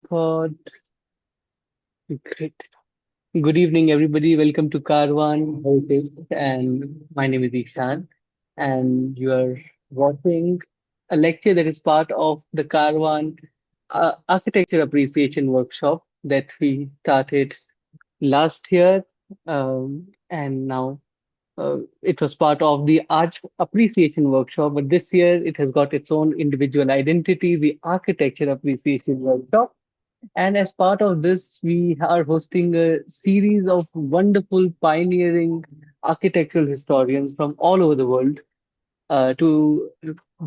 record. Great. Good evening, everybody. Welcome to Karwaan Heritage, and my name is Ishan, and you are watching a lecture that is part of the Karwaan Architecture Appreciation Workshop that we started last year, and now it was part of the Art Appreciation Workshop. But this year, it has got its own individual identity, the Architecture Appreciation Workshop. And as part of this, we are hosting a series of wonderful, pioneering architectural historians from all over the world to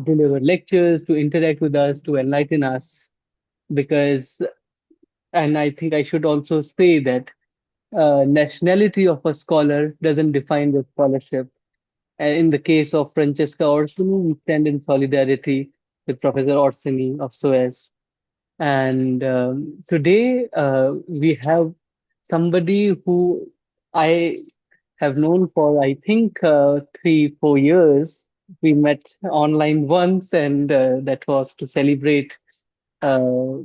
deliver lectures, to interact with us, to enlighten us. Because, and I think I should also say that nationality of a scholar doesn't define the scholarship. In the case of Francesca Orsini, we stand in solidarity with Professor Orsini of SOAS. And today we have somebody who I have known for, I think, 3, 4 years. We met online once, and that was to celebrate uh,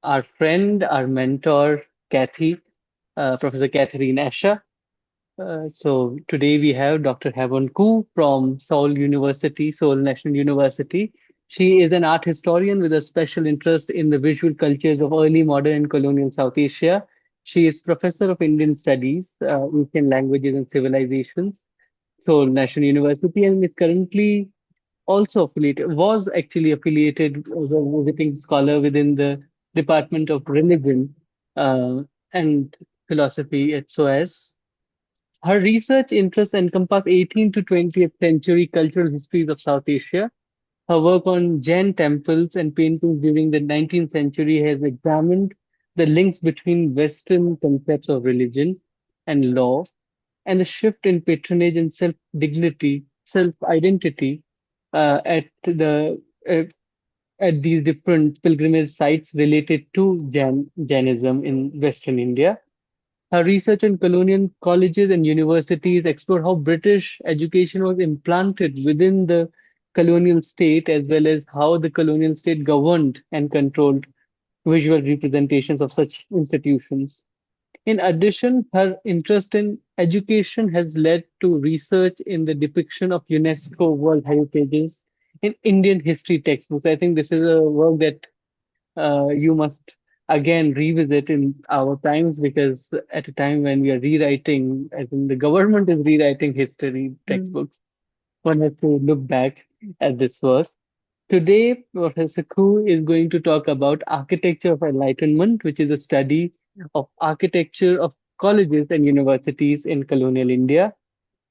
our friend, our mentor, Kathy, Professor Catherine Asher. So today we have Dr. Hawon from Seoul University, Seoul National University. She is an art historian with a special interest in the visual cultures of early modern and colonial South Asia. She is professor of Indian Studies, Asian Languages and Civilizations, Seoul National University, and is currently also affiliated, was actually affiliated as a visiting scholar within the Department of Religion and Philosophy at SOAS. Her research interests encompass 18th to 20th century cultural histories of South Asia. Her work on Jain temples and paintings during the 19th century has examined the links between Western concepts of religion and law and the shift in patronage and self-dignity, self-identity uh, at these different pilgrimage sites related to Jainism in Western India. Her research on colonial colleges and universities explore how British education was implanted within the colonial state, as well as how the colonial state governed and controlled visual representations of such institutions. In addition, her interest in education has led to research in the depiction of UNESCO World Heritages in Indian history textbooks. I think this is a work that you must again revisit in our times, because at a time when we are rewriting, as in the government is rewriting history textbooks, one has to look back at this work. Today, Professor Koo is going to talk about architecture of enlightenment, which is a study of architecture of colleges and universities in colonial India.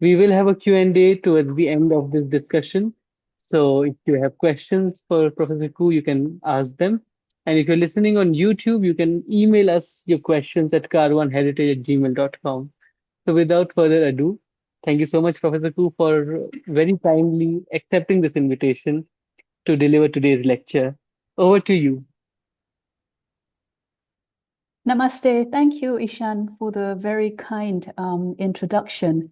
We will have a Q&A towards the end of this discussion. So if you have questions for Professor Koo, you can ask them. And if you're listening on YouTube, you can email us your questions at karwanheritage@gmail.com. So without further ado, thank you so much, Professor Koo, for very kindly accepting this invitation to deliver today's lecture. Over to you. Namaste. Thank you, Ishan, for the very kind introduction.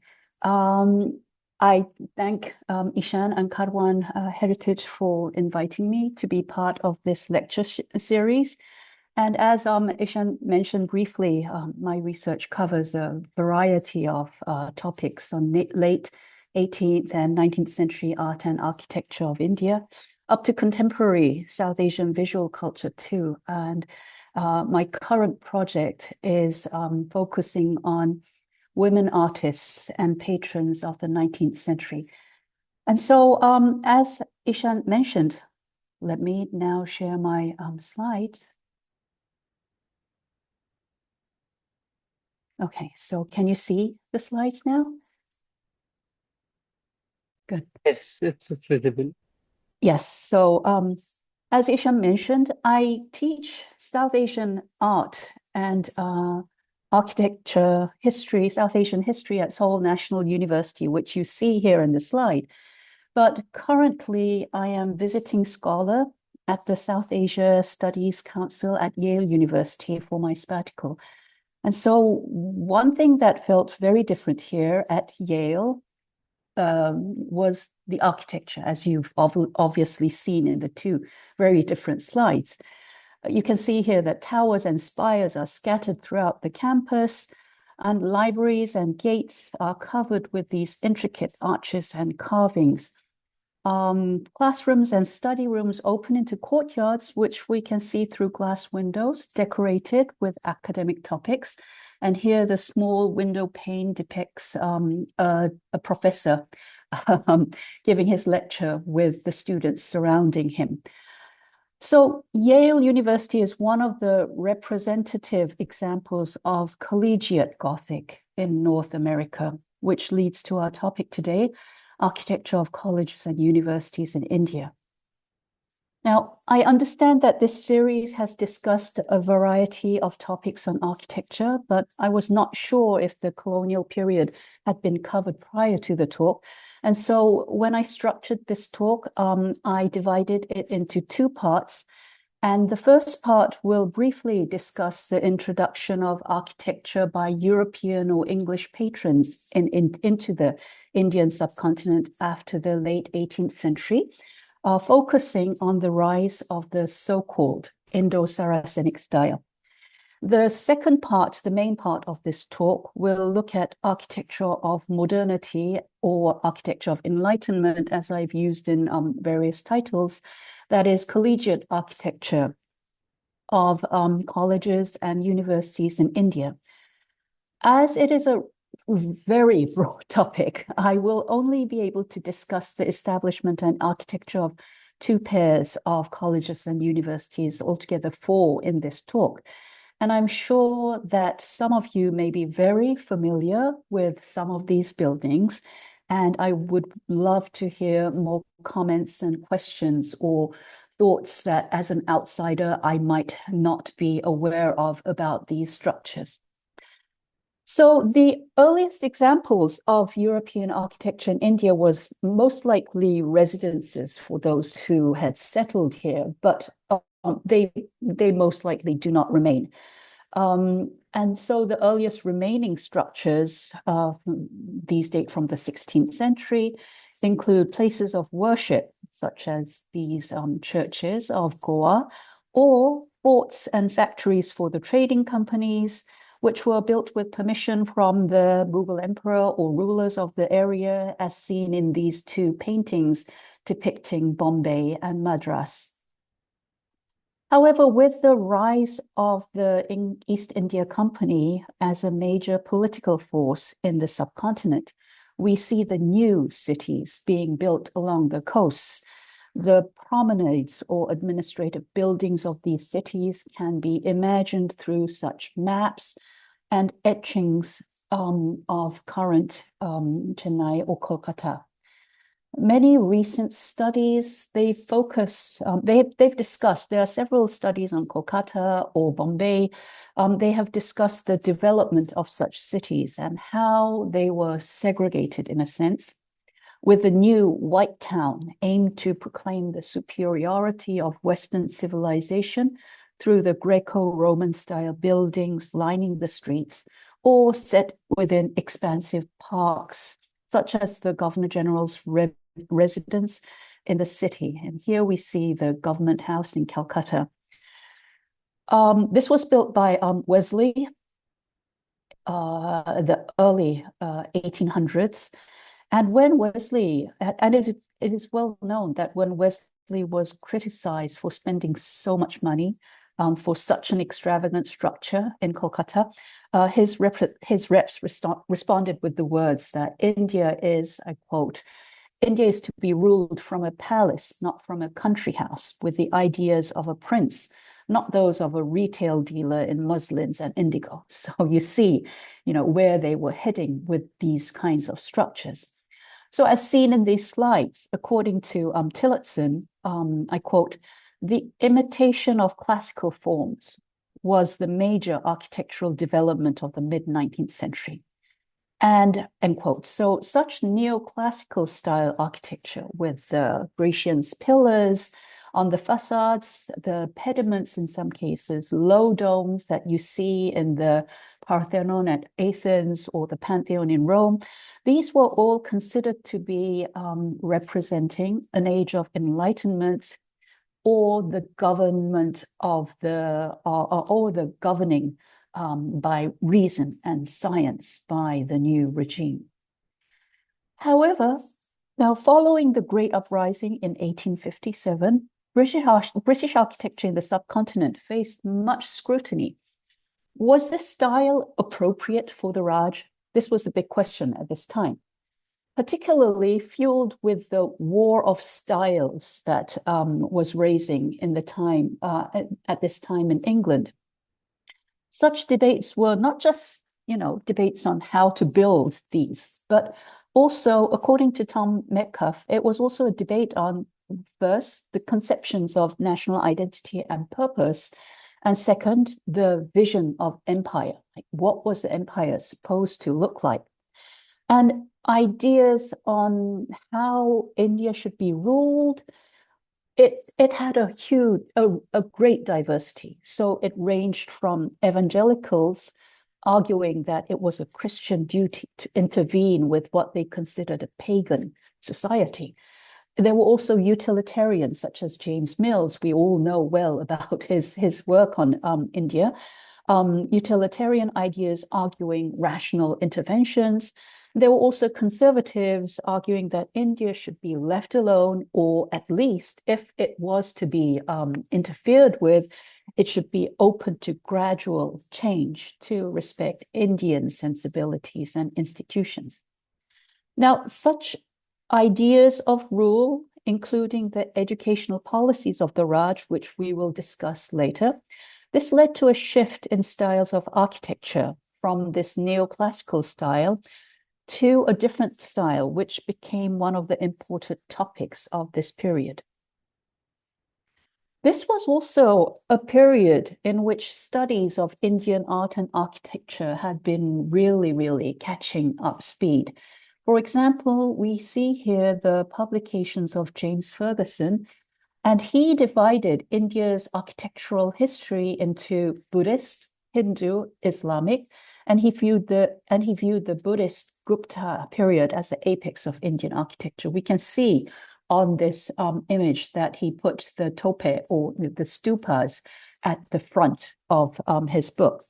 I thank Ishan and Karwaan Heritage for inviting me to be part of this lecture series. And as Ishan mentioned briefly, my research covers a variety of topics on late 18th and 19th century art and architecture of India, up to contemporary South Asian visual culture too. And my current project is focusing on women artists and patrons of the 19th century. And so, as Ishan mentioned, let me now share my slides. Okay, so can you see the slides now? Good. Yes, it's visible. Yes, so as Ishan mentioned, I teach South Asian art and architecture history, South Asian history at Seoul National University, which you see here in the slide. But currently, I am visiting scholar at the South Asia Studies Council at Yale University for my sabbatical. And so one thing that felt very different here at Yale was the architecture, as you've obviously seen in the two very different slides. You can see here that towers and spires are scattered throughout the campus, and libraries and gates are covered with these intricate arches and carvings. Classrooms and study rooms open into courtyards, which we can see through glass windows decorated with academic topics. And here the small window pane depicts a professor giving his lecture with the students surrounding him. So Yale University is one of the representative examples of collegiate Gothic in North America, which leads to our topic today, architecture of colleges and universities in India. Now, I understand that this series has discussed a variety of topics on architecture, but I was not sure if the colonial period had been covered prior to the talk. And so when I structured this talk, I divided it into two parts. And the first part will briefly discuss the introduction of architecture by European or English patrons into the Indian subcontinent after the late 18th century, focusing on the rise of the so-called Indo-Saracenic style. The second part, the main part of this talk, will look at architecture of modernity or architecture of enlightenment, as I've used in various titles, that is collegiate architecture of colleges and universities in India. As it is a very broad topic, I will only be able to discuss the establishment and architecture of two pairs of colleges and universities, altogether four in this talk. And I'm sure that some of you may be very familiar with some of these buildings, and I would love to hear more comments and questions or thoughts that as an outsider I might not be aware of about these structures. So the earliest examples of European architecture in India was most likely residences for those who had settled here, but they most likely do not remain. And so the earliest remaining structures, these date from the 16th century, include places of worship, such as these churches of Goa, or forts and factories for the trading companies, which were built with permission from the Mughal emperor or rulers of the area, as seen in these two paintings depicting Bombay and Madras. However, with the rise of the East India Company as a major political force in the subcontinent, we see the new cities being built along the coasts. The promenades or administrative buildings of these cities can be imagined through such maps and etchings of current Chennai or Kolkata. Many recent studies, they've discussed, there are several studies on Kolkata or Bombay. They have discussed the development of such cities and how they were segregated in a sense, with the new white town aimed to proclaim the superiority of Western civilization through the Greco-Roman style buildings lining the streets, or set within expansive parks, such as the Governor General's residence in the city. And here we see the government house in Calcutta. This was built by Wesley, the early 1800s. And when Wesley, and it is well known that when Wesley was criticized for spending so much money for such an extravagant structure in Kolkata, his reps responded with the words that India is, I quote, India is to be ruled from a palace, not from a country house, with the ideas of a prince, not those of a retail dealer in muslins and indigo. So you see, where they were heading with these kinds of structures. So as seen in these slides, according to Tillotson, I quote, the imitation of classical forms was the major architectural development of the mid-19th century. And end quote. So such neoclassical style architecture with the Grecian's pillars on the facades, the pediments in some cases, low domes that you see in the Parthenon at Athens or the Pantheon in Rome, these were all considered to be representing an age of enlightenment or the government of or the governing by reason and science by the new regime. However, now following the Great Uprising in 1857, British architecture in the subcontinent faced much scrutiny. Was this style appropriate for the Raj? This was the big question at this time, particularly fueled with the war of styles that was raising in the time at this time in England. Such debates were not just, debates on how to build these, but also, according to Tom Metcalfe, it was also a debate on first the conceptions of national identity and purpose, and second, the vision of empire. Like, what was the empire supposed to look like? And ideas on how India should be ruled, it had a great diversity. So it ranged from evangelicals arguing that it was a Christian duty to intervene with what they considered a pagan society. There were also utilitarians such as James Mills. We all know well about his work on India. Utilitarian ideas arguing rational interventions. There were also conservatives arguing that India should be left alone, or at least if it was to be interfered with, it should be open to gradual change to respect Indian sensibilities and institutions. Now, such ideas of rule, including the educational policies of the Raj, which we will discuss later, this led to a shift in styles of architecture from this neoclassical style to a different style, which became one of the important topics of this period. This was also a period in which studies of Indian art and architecture had been really catching up speed. For example, we see here the publications of James Ferguson, and he divided India's architectural history into Buddhist, Hindu, Islamic, and he viewed the Buddhist Gupta period as the apex of Indian architecture. We can see on this image that he put the tope or the stupas at the front of his book.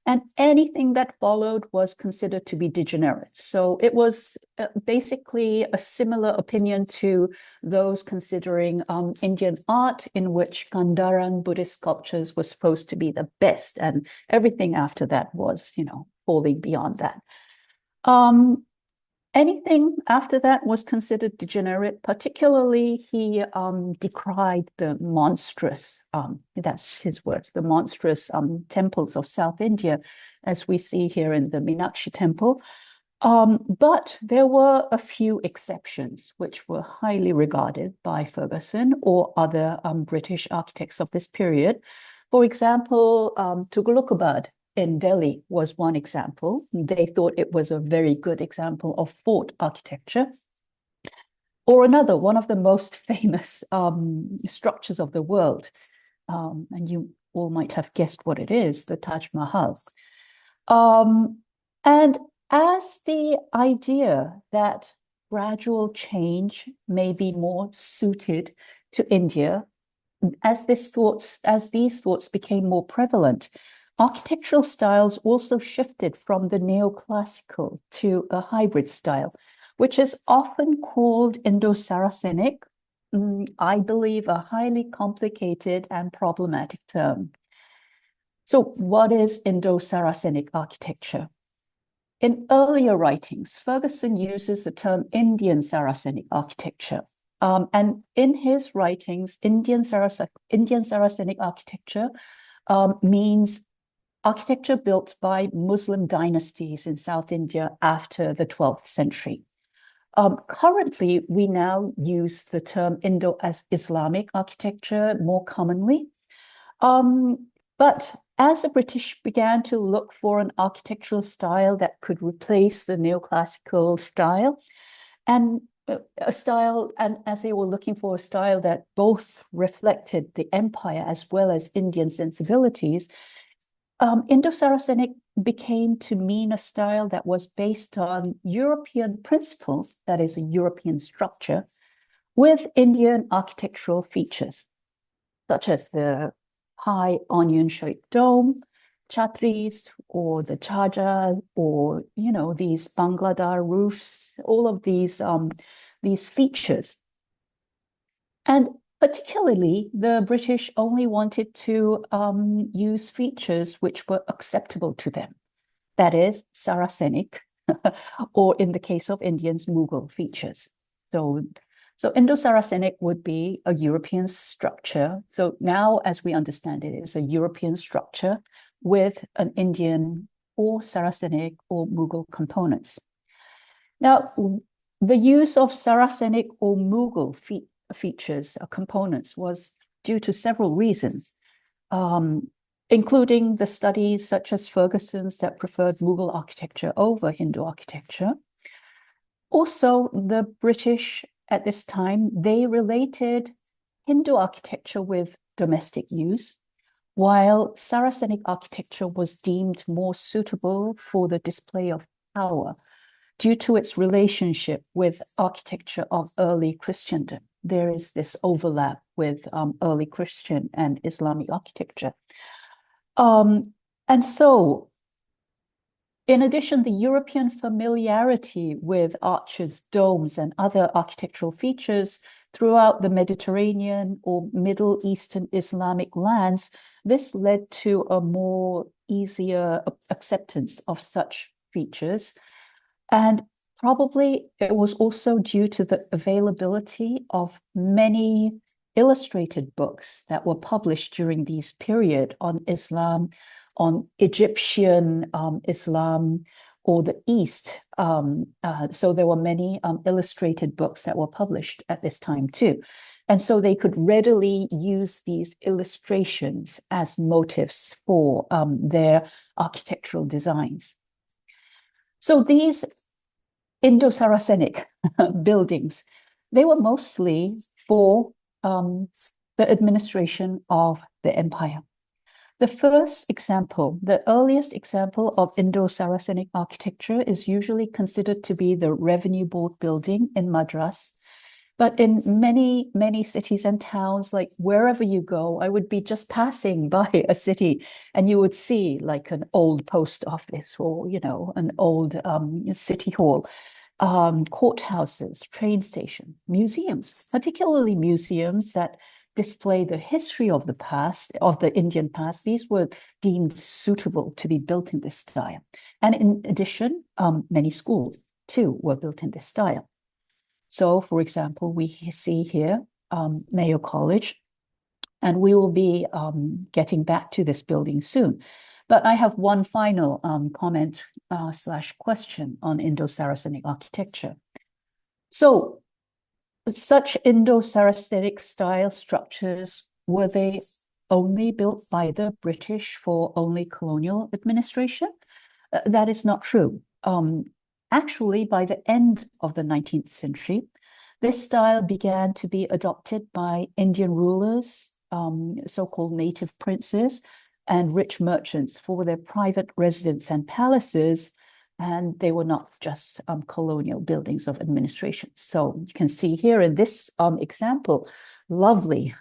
And anything that followed was considered to be degenerate. So it was basically a similar opinion to those considering Indian art, in which Gandharan Buddhist sculptures were supposed to be the best, and everything after that was, falling beyond that. Anything after that was considered degenerate. Particularly, he decried the monstrous, that's his words, the monstrous temples of South India, as we see here in the Meenakshi temple. But there were a few exceptions, which were highly regarded by Ferguson or other British architects of this period. For example, Tughlaqabad in Delhi was one example. They thought it was a very good example of fort architecture. Or another, one of the most famous structures of the world, and you all might have guessed what it is, the Taj Mahal. And as the idea that gradual change may be more suited to India, as these thoughts became more prevalent, architectural styles also shifted from the neoclassical to a hybrid style, which is often called Indo-Saracenic. I believe a highly complicated and problematic term. So what is Indo-Saracenic architecture? In earlier writings, Ferguson uses the term Indian Saracenic architecture. And in his writings, Indian Saracenic architecture means architecture built by Muslim dynasties in South India after the 12th century. Currently, we now use the term Indo as Islamic architecture more commonly. But as the British began to look for an architectural style that could replace the neoclassical style, and as they were looking for a style that both reflected the empire as well as Indian sensibilities, Indo-Saracenic became to mean a style that was based on European principles, that is, a European structure, with Indian architectural features. such as the high onion-shaped dome, chatris, or the chaja, or these Bangladar roofs, all of these features. And particularly, the British only wanted to use features which were acceptable to them. That is, Saracenic, or in the case of Indians, Mughal features. So Indo-Saracenic would be a European structure. So now, as we understand it, it's a European structure with an Indian or Saracenic or Mughal components. Now, the use of Saracenic or Mughal features or components was due to several reasons, including the studies such as Ferguson's that preferred Mughal architecture over Hindu architecture. Also, the British at this time, they related Hindu architecture with domestic use, while Saracenic architecture was deemed more suitable for the display of power due to its relationship with architecture of early Christendom. There is this overlap with early Christian and Islamic architecture. And so, in addition, the European familiarity with arches, domes, and other architectural features throughout the Mediterranean or Middle Eastern Islamic lands, this led to a more easier acceptance of such features. And probably it was also due to the availability of many illustrated books that were published during this period on Islam, on Egyptian Islam, or the East. So there were many illustrated books that were published at this time too. And so they could readily use these illustrations as motifs for their architectural designs. So these Indo-Saracenic buildings, they were mostly for the administration of the empire. The first example, the earliest example of Indo-Saracenic architecture is usually considered to be the Revenue Board building in Madras. But in many, many cities and towns, like wherever you go, I would be just passing by a city and you would see like an old post office or, an old city hall, courthouses, train stations, museums, particularly museums that display the history of the past, of the Indian past. These were deemed suitable to be built in this style. And in addition, many schools too were built in this style. So, for example, we see here Mayo College, and we will be getting back to this building soon. But I have one final comment / question on Indo-Saracenic architecture. So, such Indo-Saracenic style structures, were they only built by the British for only colonial administration? That is not true. Actually, by the end of the 19th century, this style began to be adopted by Indian rulers, so-called native princes, and rich merchants for their private residence and palaces. And they were not just colonial buildings of administration. So you can see here in this example, lovely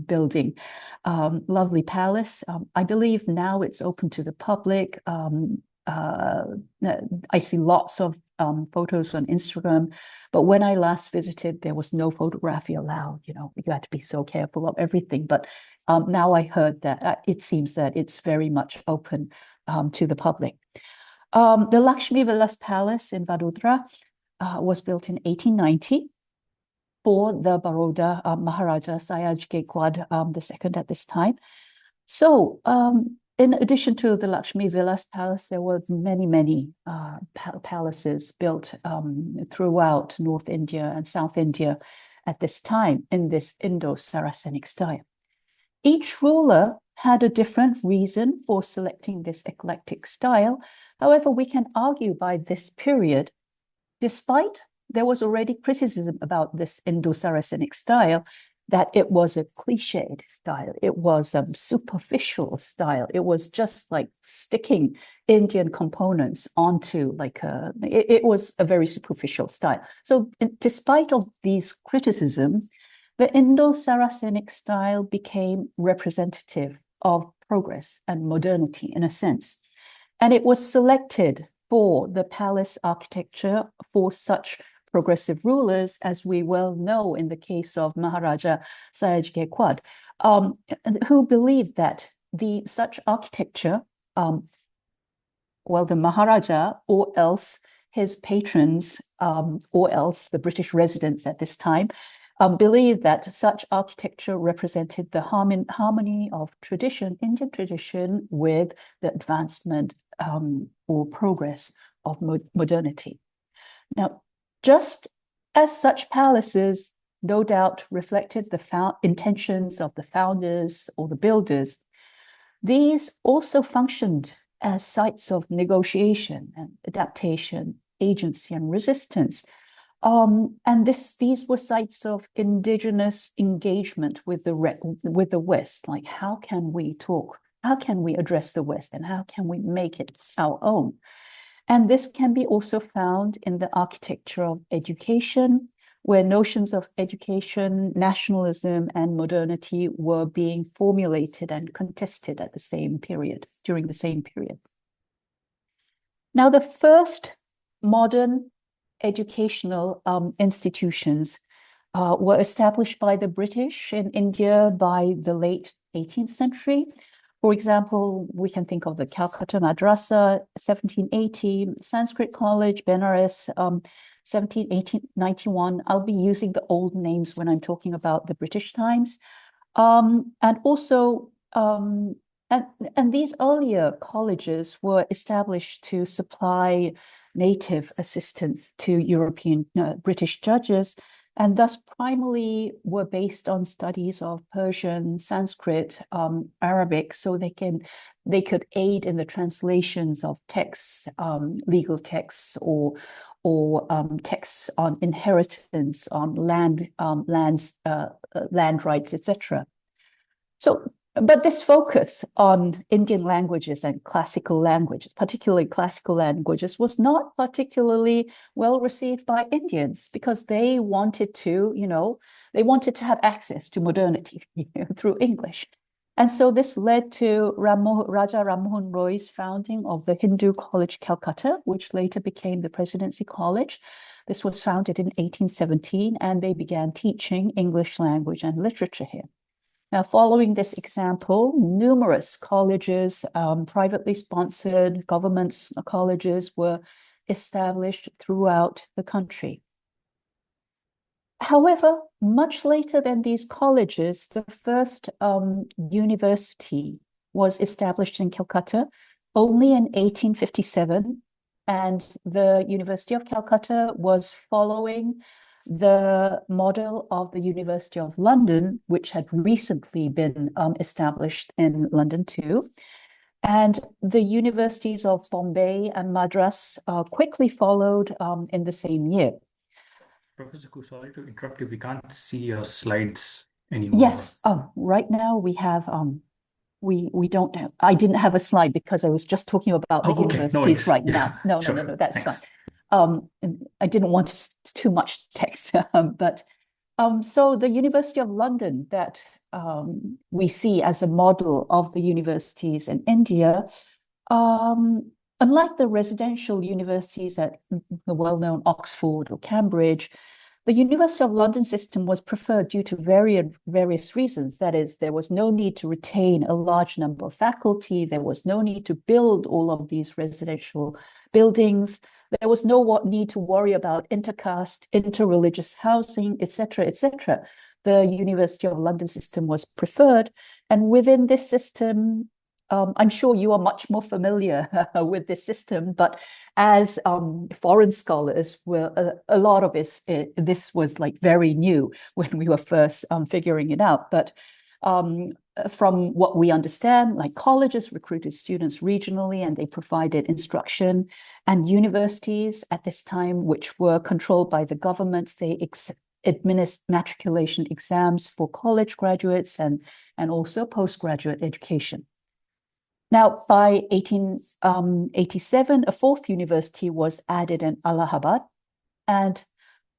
building, lovely palace. I believe now it's open to the public. I see lots of photos on Instagram, but when I last visited, there was no photography allowed. You had to be so careful of everything. But now I heard that it seems that it's very much open to the public. The Lakshmi Vilas Palace in Vadodara was built in 1890 for the Baroda Maharaja Sayaj Gaikwad II at this time. So in addition to the Lakshmi Vilas Palace, there were many, many palaces built throughout North India and South India at this time in this Indo-Saracenic style. Each ruler had a different reason for selecting this eclectic style. However, we can argue by this period, despite there was already criticism about this Indo-Saracenic style, that it was a cliched style. It was a superficial style. It was just like sticking Indian components onto it was a very superficial style. So despite of these criticisms, the Indo-Saracenic style became representative of progress and modernity in a sense. And it was selected for the palace architecture for such progressive rulers, as we well know in the case of Maharaja Sayaj Gaikwad, who believed that such architecture, the Maharaja or else his patrons, or else the British residents at this time, believed that such architecture represented the harmony of tradition, Indian tradition, with the advancement or progress of modernity. Now, just as such palaces no doubt reflected the intentions of the founders or the builders, these also functioned as sites of negotiation and adaptation, agency and resistance. And these were sites of indigenous engagement with the West. Like, how can we talk? How can we address the West? And how can we make it our own? And this can be also found in the architecture of education, where notions of education, nationalism, and modernity were being formulated and contested at the same period, during the same period. Now, the first modern educational institutions were established by the British in India by the late 18th century. For example, we can think of the Calcutta Madrasa, 1780, Sanskrit College, Benares, 1791. I'll be using the old names when I'm talking about the British times. And also, and these earlier colleges were established to supply native assistance to European British judges, and thus primarily were based on studies of Persian, Sanskrit, Arabic, so they could aid in the translations of texts, legal texts, or texts on inheritance, on land rights, etc. So, but this focus on Indian languages and classical languages, particularly classical languages, was not particularly well received by Indians, because they wanted to, have access to modernity through English. And so this led to Raja Ram Mohan Roy's founding of the Hindu College, Calcutta, which later became the Presidency College. This was founded in 1817, and they began teaching English language and literature here. Now, following this example, numerous colleges, privately sponsored government colleges, were established throughout the country. However, much later than these colleges, the first university was established in Calcutta only in 1857, and the University of Calcutta was following the model of the University of London, which had recently been established in London too. And the universities of Bombay and Madras quickly followed in the same year. Professor Ku, sorry to interrupt you. We can't see your slides anymore. Yes, right now we have we don't have, I didn't have a slide because I was just talking about the universities right now. No, that's fine. I didn't want too much text, but so the University of London that we see as a model of the universities in India, unlike the residential universities at the well-known Oxford or Cambridge, the University of London system was preferred due to various reasons. That is, there was no need to retain a large number of faculty. There was no need to build all of these residential buildings. There was no need to worry about intercaste, interreligious housing, etc., etc. The University of London system was preferred. And within this system, I'm sure you are much more familiar with this system, but as foreign scholars, a lot of this was like very new when we were first figuring it out. But from what we understand, like colleges recruited students regionally and they provided instruction, and universities at this time, which were controlled by the government, they administered matriculation exams for college graduates and also postgraduate education. Now, by 1887, a fourth university was added in Allahabad, and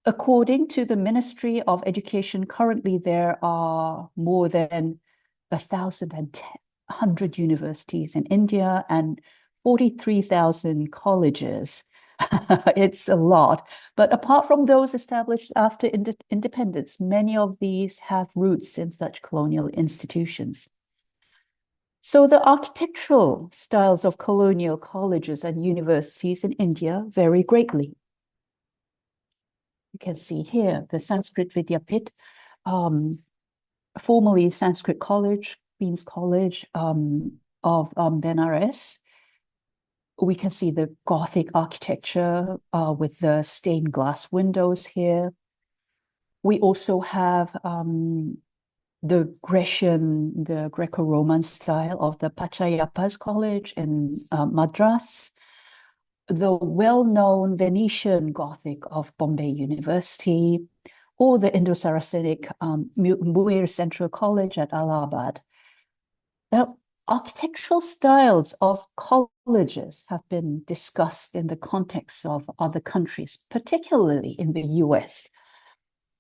According to the Ministry of Education, currently there are more than 1,100 universities in India and 43,000 colleges. It's a lot. But apart from those established after independence, many of these have roots in such colonial institutions. So the architectural styles of colonial colleges and universities in India vary greatly. You can see here the Sanskrit Vidyapit, formerly Sanskrit College, Queen's College of Benares. We can see the Gothic architecture with the stained glass windows here. We also have the Greco-Roman style of the Pachayappa's College in Madras, the well-known Venetian Gothic of Bombay University, or the Indo-Saracenic Muir Central College at Allahabad. Now, architectural styles of colleges have been discussed in the context of other countries, particularly in the US,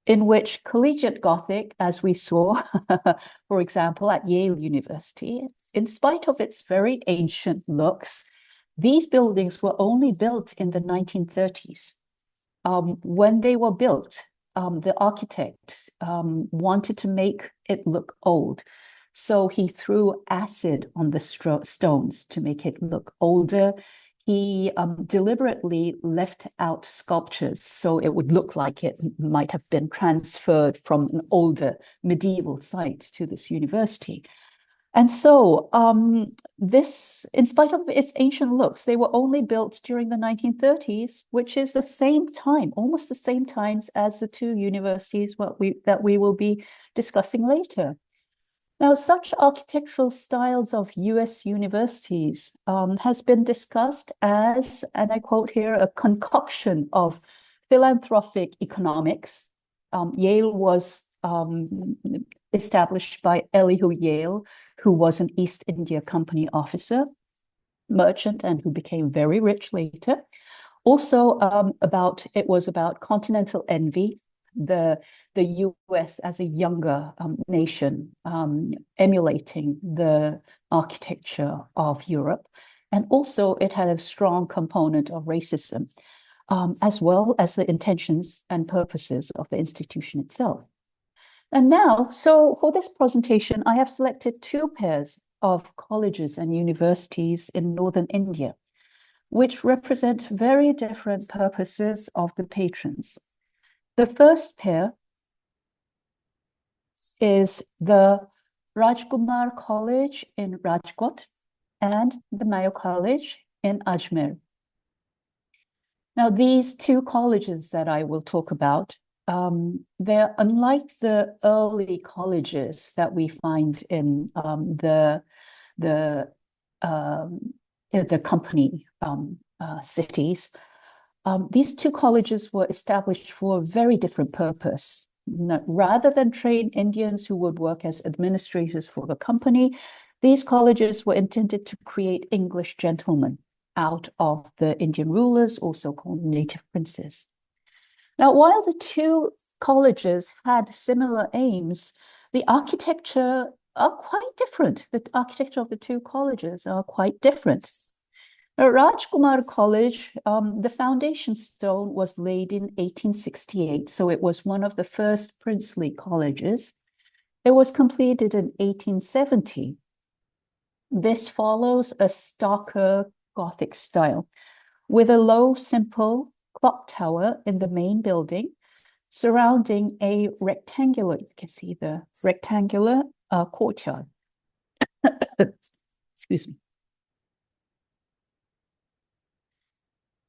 in which collegiate Gothic, as we saw, for example, at Yale University, in spite of its very ancient looks, these buildings were only built in the 1930s. When they were built, the architect wanted to make it look old. So he threw acid on the stones to make it look older. He deliberately left out sculptures so it would look like it might have been transferred from an older medieval site to this university. And so this, in spite of its ancient looks, they were only built during the 1930s, which is the same time, almost the same times as the two universities that we will be discussing later. Now, such architectural styles of US universities has been discussed as, and I quote here, a concoction of philanthropic economics. Yale was established by Elihu Yale, who was an East India Company officer, merchant, and who became very rich later. Also, it was about continental envy, the US as a younger nation, emulating the architecture of Europe. And also it had a strong component of racism, as well as the intentions and purposes of the institution itself. And now, so for this presentation, I have selected two pairs of colleges and universities in northern India, which represent very different purposes of the patrons. The first pair is the Rajkumar College in Rajkot and the Mayo College in Ajmer. Now, these two colleges that I will talk about, they're unlike the early colleges that we find in the company cities. These two colleges were established for a very different purpose. Rather than train Indians who would work as administrators for the company, these colleges were intended to create English gentlemen out of the Indian rulers, also called native princes. Now, while the two colleges had similar aims, the architecture are quite different. The architecture of the two colleges are quite different. Rajkumar College, the foundation stone was laid in 1868, so it was one of the first princely colleges. It was completed in 1870. This follows a starker Gothic style, with a low, simple clock tower in the main building, surrounding a rectangular, you can see the rectangular courtyard. Excuse me.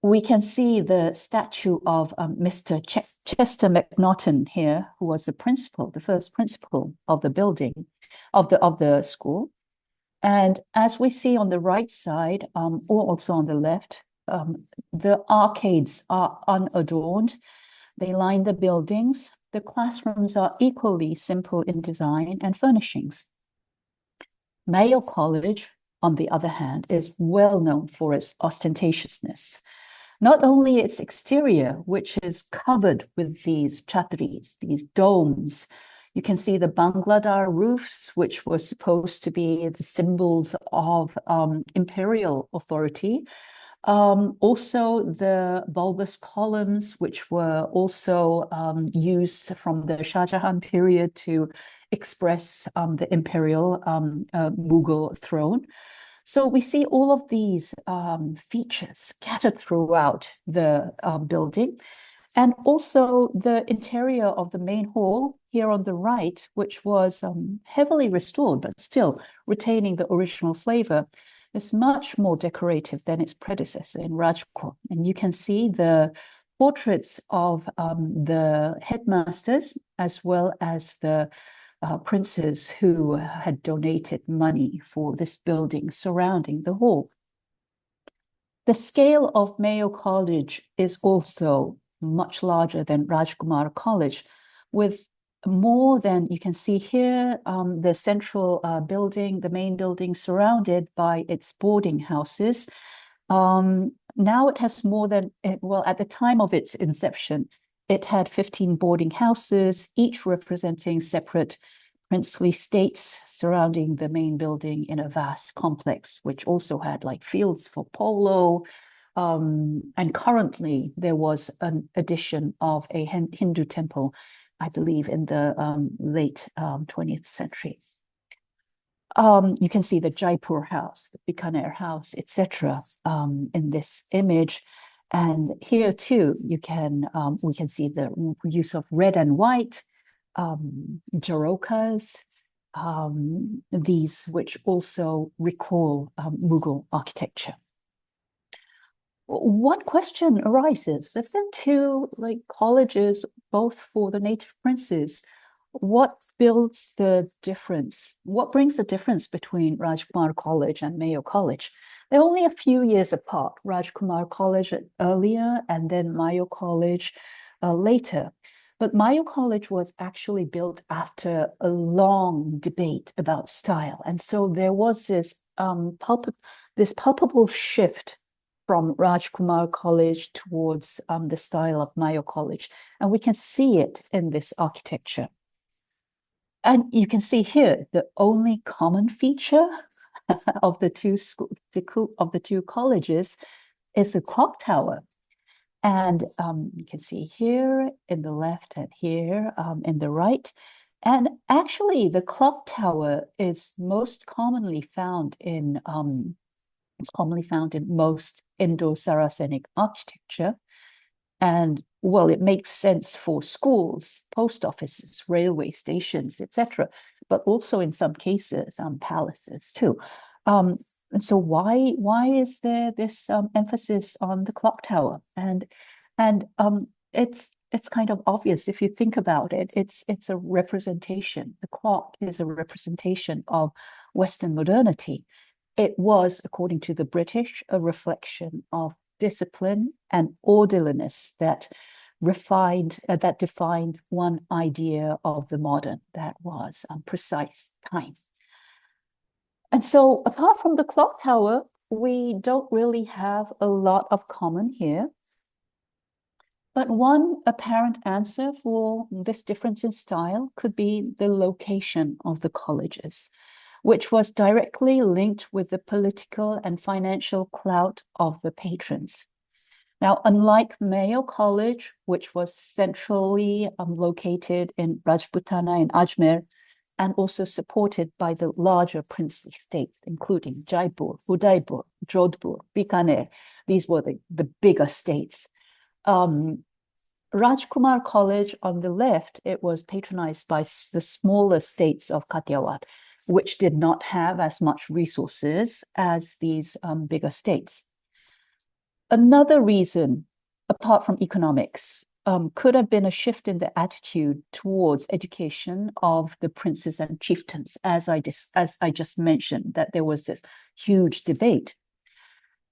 We can see the statue of Mr. Chester McNaughton here, who was the principal, the first principal of the building, of the school. And as we see on the right side, or also on the left, the arcades are unadorned. They line the buildings. The classrooms are equally simple in design and furnishings. Mayo College, on the other hand, is well known for its ostentatiousness. Not only its exterior, which is covered with these chhatris, these domes. You can see the Bangladar roofs, which were supposed to be the symbols of imperial authority. Also the bulbous columns, which were also used from the Shah Jahan period to express the imperial Mughal throne. So we see all of these features scattered throughout the building. And also the interior of the main hall here on the right, which was heavily restored, but still retaining the original flavor, is much more decorative than its predecessor in Rajkot. And you can see the portraits of the headmasters as well as the princes who had donated money for this building surrounding the hall. The scale of Mayo College is also much larger than Rajkumar College, with more than, you can see here, the central building, the main building surrounded by its boarding houses. Now it has more than, well, at the time of its inception, it had 15 boarding houses, each representing separate princely states surrounding the main building in a vast complex, which also had like fields for polo. And currently there was an addition of a Hindu temple, I believe in the late 20th century. You can see the Jaipur house, the Bikaner house, etc. In this image. And here too, we can see the use of red and white, Jarokas, these which also recall Mughal architecture. One question arises: if there are two colleges, both for the native princes, what builds the difference? What brings the difference between Rajkumar College and Mayo College? They're only a few years apart. Rajkumar College earlier, and then Mayo College later. But Mayo College was actually built after a long debate about style. And so there was this palpable shift from Rajkumar College towards the style of Mayo College. And we can see it in this architecture. And you can see here, the only common feature of the two colleges is the clock tower. And you can see here in the left and here in the right. And actually, the clock tower is most commonly found in most Indo-Saracenic architecture. And well, it makes sense for schools, post offices, railway stations, etc., but also in some cases, palaces too. And so why is there this emphasis on the clock tower? And it's kind of obvious if you think about it. It's a representation. The clock is a representation of Western modernity. It was, according to the British, a reflection of discipline and orderliness that defined one idea of the modern, that was precise time. And so apart from the clock tower, we don't really have a lot of common here. But one apparent answer for this difference in style could be the location of the colleges, which was directly linked with the political and financial clout of the patrons. Now, unlike Mayo College, which was centrally located in Rajputana in Ajmer, and also supported by the larger princely states, including Jaipur, Udaipur, Jodhpur, Bikaner. These were the bigger states. Rajkumar College on the left, it was patronized by the smaller states of Kathiawar, which did not have as much resources as these bigger states. Another reason, apart from economics, could have been a shift in the attitude towards education of the princes and chieftains, as I just mentioned, that there was this huge debate.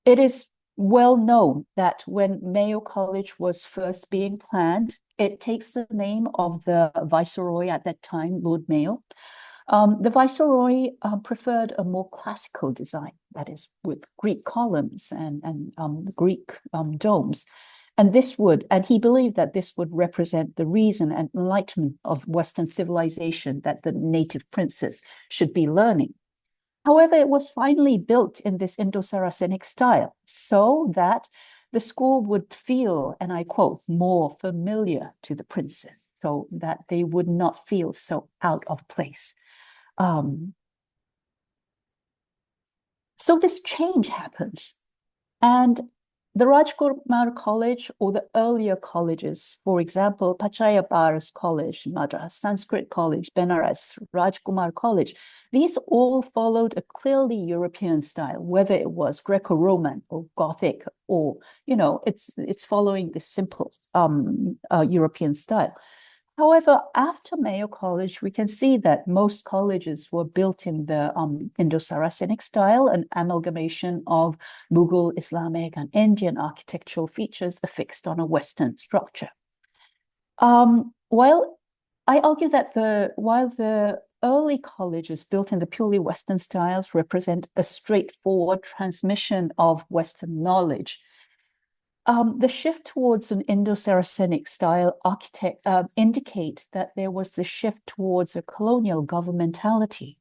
It is well known that when Mayo College was first being planned, it takes the name of the viceroy at that time, Lord Mayo. The viceroy preferred a more classical design, that is, with Greek columns and Greek domes. And he believed that this would represent the reason and enlightenment of Western civilization that the native princes should be learning. However, it was finally built in this Indo-Saracenic style so that the school would feel, and I quote, more familiar to the princes, so that they would not feel so out of place. So this change happens. And the Rajkumar College or the earlier colleges, for example, Pachayapars College, Madras Sanskrit College, Benares, Rajkumar College, these all followed a clearly European style, whether it was Greco-Roman or Gothic or, it's following this simple European style. However, after Mayo College, we can see that most colleges were built in the Indo-Saracenic style, an amalgamation of Mughal, Islamic, and Indian architectural features affixed on a Western structure. While I argue that while the early colleges built in the purely Western styles represent a straightforward transmission of Western knowledge, the shift towards an Indo-Saracenic style architect indicate that there was the shift towards a colonial governmentality,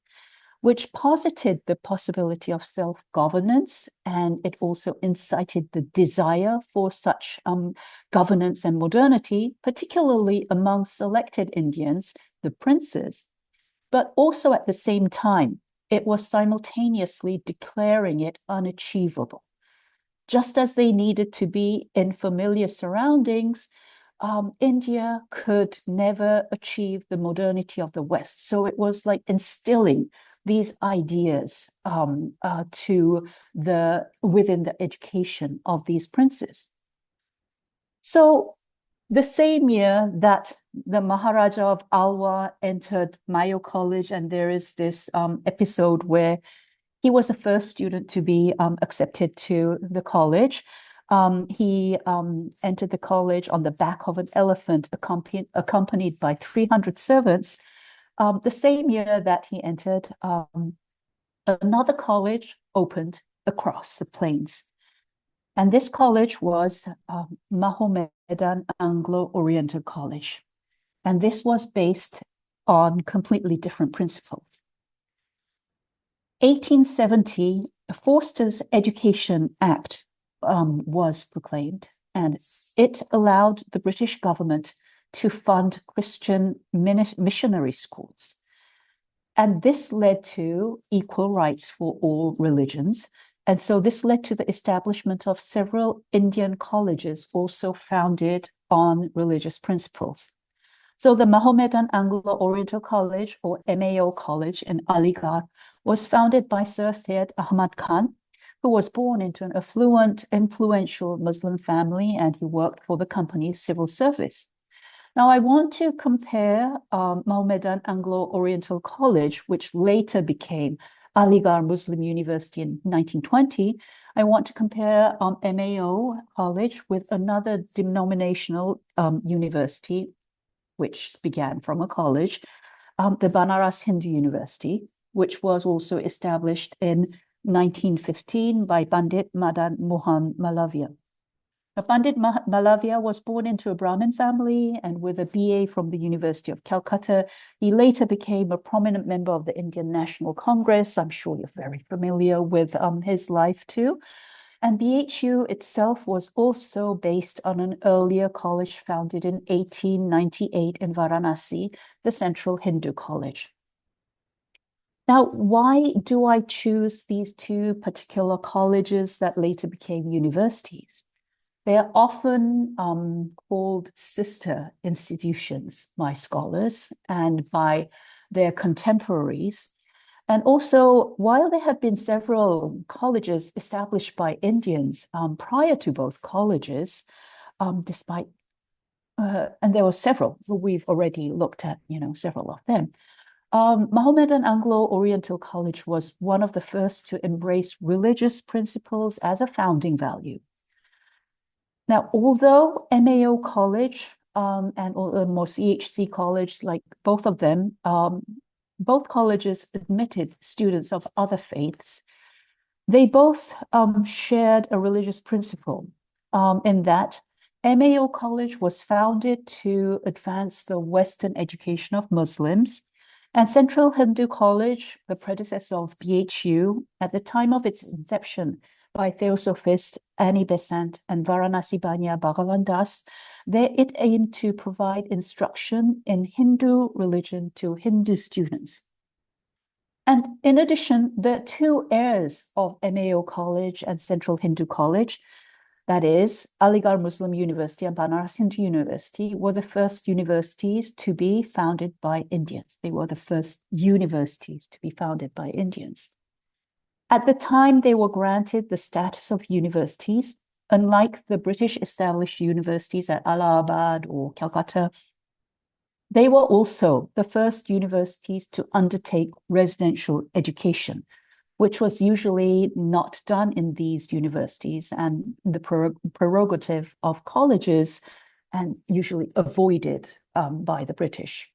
which posited the possibility of self-governance, and it also incited the desire for such governance and modernity, particularly among selected Indians, the princes. But also at the same time, it was simultaneously declaring it unachievable. Just as they needed to be in familiar surroundings, India could never achieve the modernity of the West. So it was like instilling these ideas within the education of these princes. So the same year that the Maharaja of Alwar entered Mayo College, and there is this episode where he was the first student to be accepted to the college. He entered the college on the back of an elephant, accompanied by 300 servants. The same year that he entered, another college opened across the plains. And this college was Mahomedan Anglo-Oriental College. And this was based on completely different principles. 1870, Forster's Education Act was proclaimed, and it allowed the British government to fund Christian missionary schools. And this led to equal rights for all religions. And so this led to the establishment of several Indian colleges also founded on religious principles. So the Mahomedan Anglo-Oriental College, or MAO College in Aligarh, was founded by Sir Syed Ahmad Khan, who was born into an affluent, influential Muslim family, and he worked for the company's civil service. Now, I want to compare Mahomedan Anglo-Oriental College, which later became Aligarh Muslim University in 1920. I want to compare MAO College with another denominational university, which began from a college, the Banaras Hindu University, which was also established in 1915 by Pandit Madan Mohan Malavia. Now, Pandit Malavia was born into a Brahmin family, and with a BA from the University of Calcutta, he later became a prominent member of the Indian National Congress. I'm sure you're very familiar with his life too. And BHU itself was also based on an earlier college founded in 1898 in Varanasi, the Central Hindu College. Now, why do I choose these two particular colleges that later became universities? They are often called sister institutions by scholars and by their contemporaries. And also, while there have been several colleges established by Indians prior to both colleges, and there were several, we've already looked at, several of them. Mahomedan Anglo-Oriental College was one of the first to embrace religious principles as a founding value. Now, although MAO College and or CHC College, like both of them, both colleges admitted students of other faiths. They both shared a religious principle in that MAO College was founded to advance the Western education of Muslims, and Central Hindu College, the predecessor of BHU, at the time of its inception by Theosophist Annie Besant and Varanasi Banya Bhagavan Das, it aimed to provide instruction in Hindu religion to Hindu students. And in addition, the two heirs of MAO College and Central Hindu College, that is, Aligarh Muslim University and Banaras Hindu University, were the first universities to be founded by Indians. They were the first universities to be founded by Indians. At the time, they were granted the status of universities, unlike the British established universities at Allahabad or Calcutta. They were also the first universities to undertake residential education, which was usually not done in these universities and the prerogative of colleges and usually avoided by the British.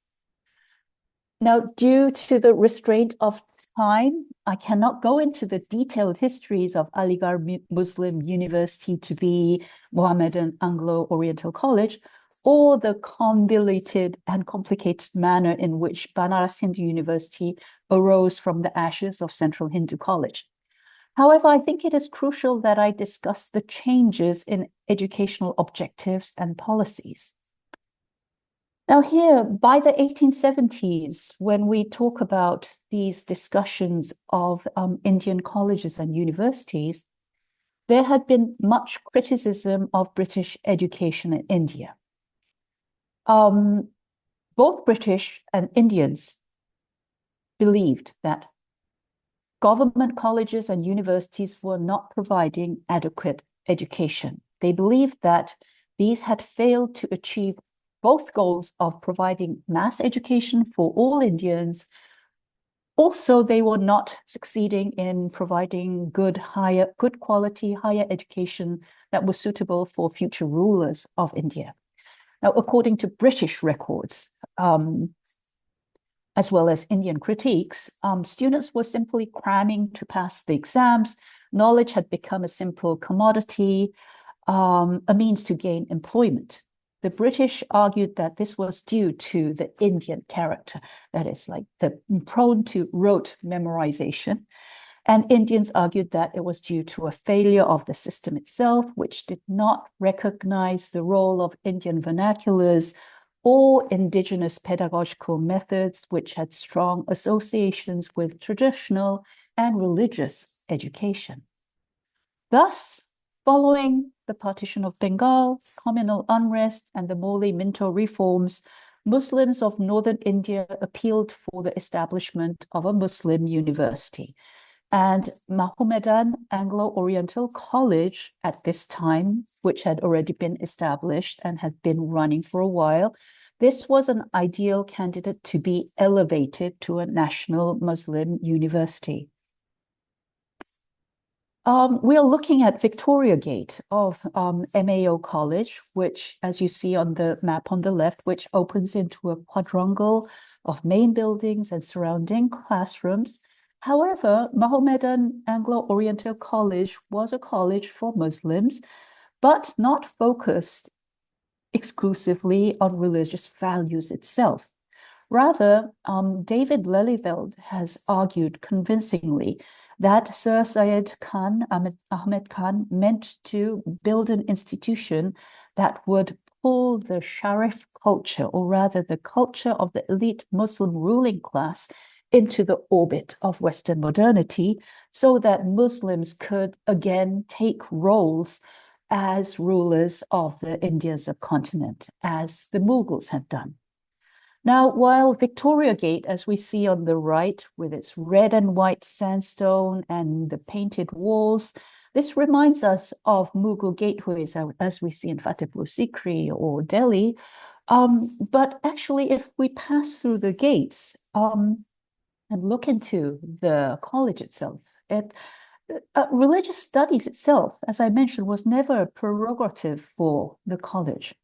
Now, due to the restraint of time, I cannot go into the detailed histories of Aligarh Muslim University to be Mohammedan Anglo-Oriental College, or the convoluted and complicated manner in which Banaras Hindu University arose from the ashes of Central Hindu College. However, I think it is crucial that I discuss the changes in educational objectives and policies. Now here, by the 1870s, when we talk about these discussions of Indian colleges and universities, there had been much criticism of British education in India. Both British and Indians believed that government colleges and universities were not providing adequate education. They believed that these had failed to achieve both goals of providing mass education for all Indians. Also, they were not succeeding in providing good quality higher education that was suitable for future rulers of India. Now, according to British records, as well as Indian critiques, students were simply cramming to pass the exams. Knowledge had become a simple commodity, a means to gain employment. The British argued that this was due to the Indian character, that is, like the prone to rote memorization. And Indians argued that it was due to a failure of the system itself, which did not recognize the role of Indian vernaculars or indigenous pedagogical methods, which had strong associations with traditional and religious education. Thus, following the partition of Bengal, communal unrest, and the Morley-Minto reforms, Muslims of northern India appealed for the establishment of a Muslim university. And Mohammedan Anglo-Oriental College at this time, which had already been established and had been running for a while, this was an ideal candidate to be elevated to a national Muslim university. We are looking at Victoria Gate of MAO College, which, as you see on the map on the left, which opens into a quadrangle of main buildings and surrounding classrooms. However, Mohammedan Anglo-Oriental College was a college for Muslims, but not focused exclusively on religious values itself. Rather, David Lelyveld has argued convincingly that Sir Syed Khan, Ahmed Khan, meant to build an institution that would pull the Sharif culture, or rather the culture of the elite Muslim ruling class, into the orbit of Western modernity, so that Muslims could again take roles as rulers of the Indian subcontinent, as the Mughals had done. Now, while Victoria Gate, as we see on the right, with its red and white sandstone and the painted walls, this reminds us of Mughal gateways, as we see in Fatehpur Sikri or Delhi. But actually, if we pass through the gates and look into the college itself, religious studies itself, as I mentioned, was never a prerogative for the college.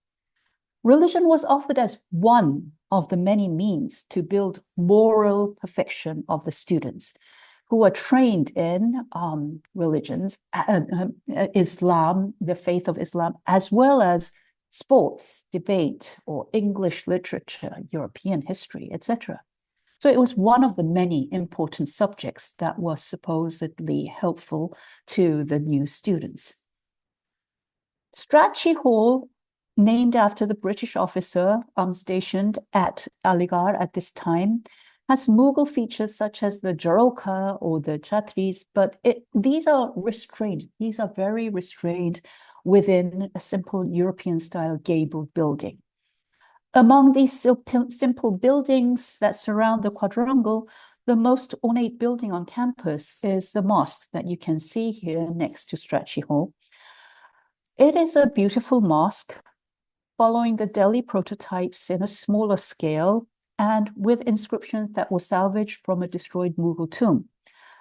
Religion was offered as one of the many means to build moral perfection of the students who are trained in religions, Islam, the faith of Islam, as well as sports, debate, or English literature, European history, etc. So it was one of the many important subjects that was supposedly helpful to the new students. Strachey Hall, named after the British officer stationed at Aligarh at this time, has Mughal features such as the Jaroka or the Chhatris, but these are restrained. These are very restrained within a simple European-style gabled building. Among these simple buildings that surround the quadrangle, the most ornate building on campus is the mosque that you can see here next to Strachey Hall. It is a beautiful mosque following the Delhi prototypes in a smaller scale and with inscriptions that were salvaged from a destroyed Mughal tomb.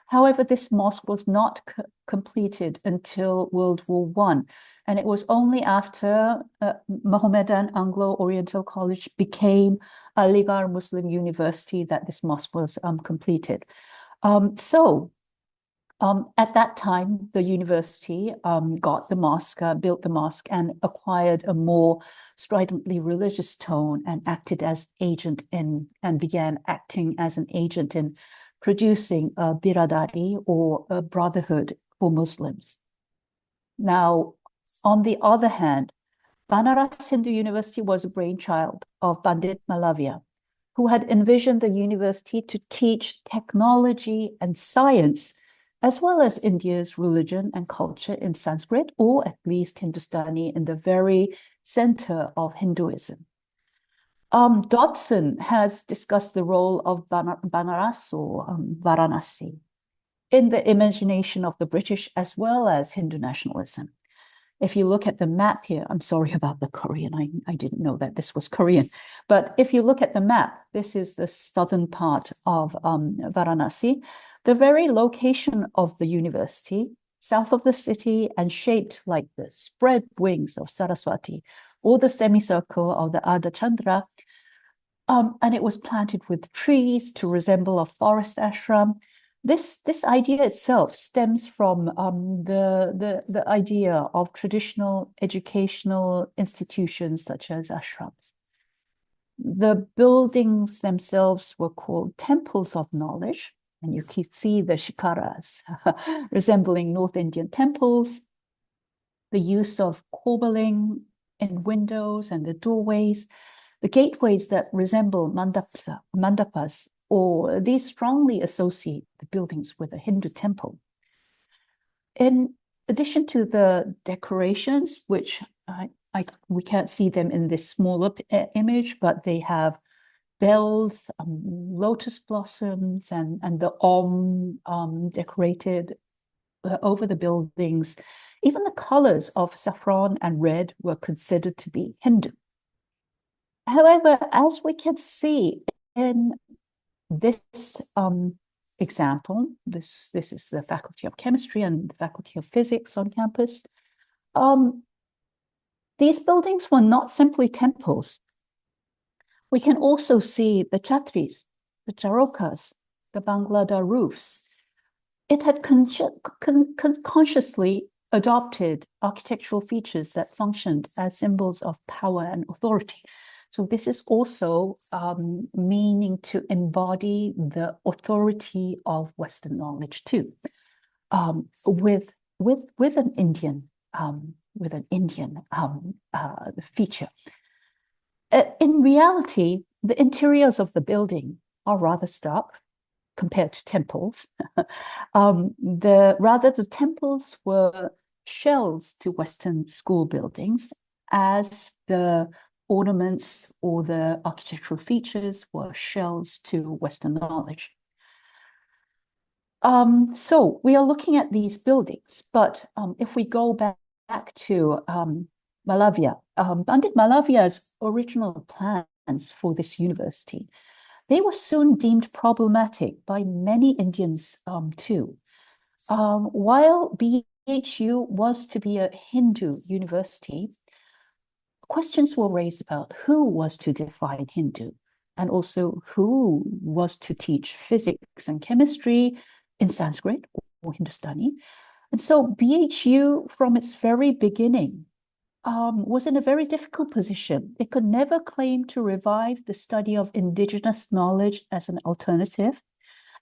However, this mosque was not completed until World War I, and it was only after Mohammedan Anglo-Oriental College became Aligarh Muslim University that this mosque was completed. At that time, the university got the mosque, built the mosque, and acquired a more stridently religious tone and acted as agent in, and began acting as an agent in producing a biradari or a brotherhood for Muslims. Now, on the other hand, Banaras Hindu University was a brainchild of Pandit Malavia, who had envisioned the university to teach technology and science, as well as India's religion and culture in Sanskrit, or at least Hindustani, in the very center of Hinduism. Dodson has discussed the role of Banaras or Varanasi in the imagination of the British as well as Hindu nationalism. If you look at the map here, I'm sorry about the Korean, I didn't know that this was Korean, but if you look at the map, this is the southern part of Varanasi, the very location of the university, south of the city and shaped like the spread wings of Saraswati or the semicircle of the Ardha Chandra. And it was planted with trees to resemble a forest ashram. This idea itself stems from the idea of traditional educational institutions such as ashrams. The buildings themselves were called temples of knowledge, and you can see the shikaras resembling North Indian temples, the use of corbelling in windows and the doorways, the gateways that resemble mandapas, or these strongly associate the buildings with a Hindu temple. In addition to the decorations, which we can't see them in this smaller image, but they have bells, lotus blossoms, and the Om decorated over the buildings. Even the colors of saffron and red were considered to be Hindu. However, as we can see in this example, this is the Faculty of Chemistry and the Faculty of Physics on campus. These buildings were not simply temples. We can also see the Chhatris, the Charokas, the Bangladar roofs. It had consciously adopted architectural features that functioned as symbols of power and authority. So this is also meaning to embody the authority of Western knowledge too, with an Indian feature. In reality, the interiors of the building are rather stark compared to temples. The temples were shells to Western school buildings, as the ornaments or the architectural features were shells to Western knowledge. So we are looking at these buildings, but if we go back to Malavia, Pandit Malavia's original plans for this university, they were soon deemed problematic by many Indians too. While BHU was to be a Hindu university, questions were raised about who was to define Hindu. and also who was to teach physics and chemistry in Sanskrit or Hindustani. And so BHU, from its very beginning, was in a very difficult position. It could never claim to revive the study of indigenous knowledge as an alternative,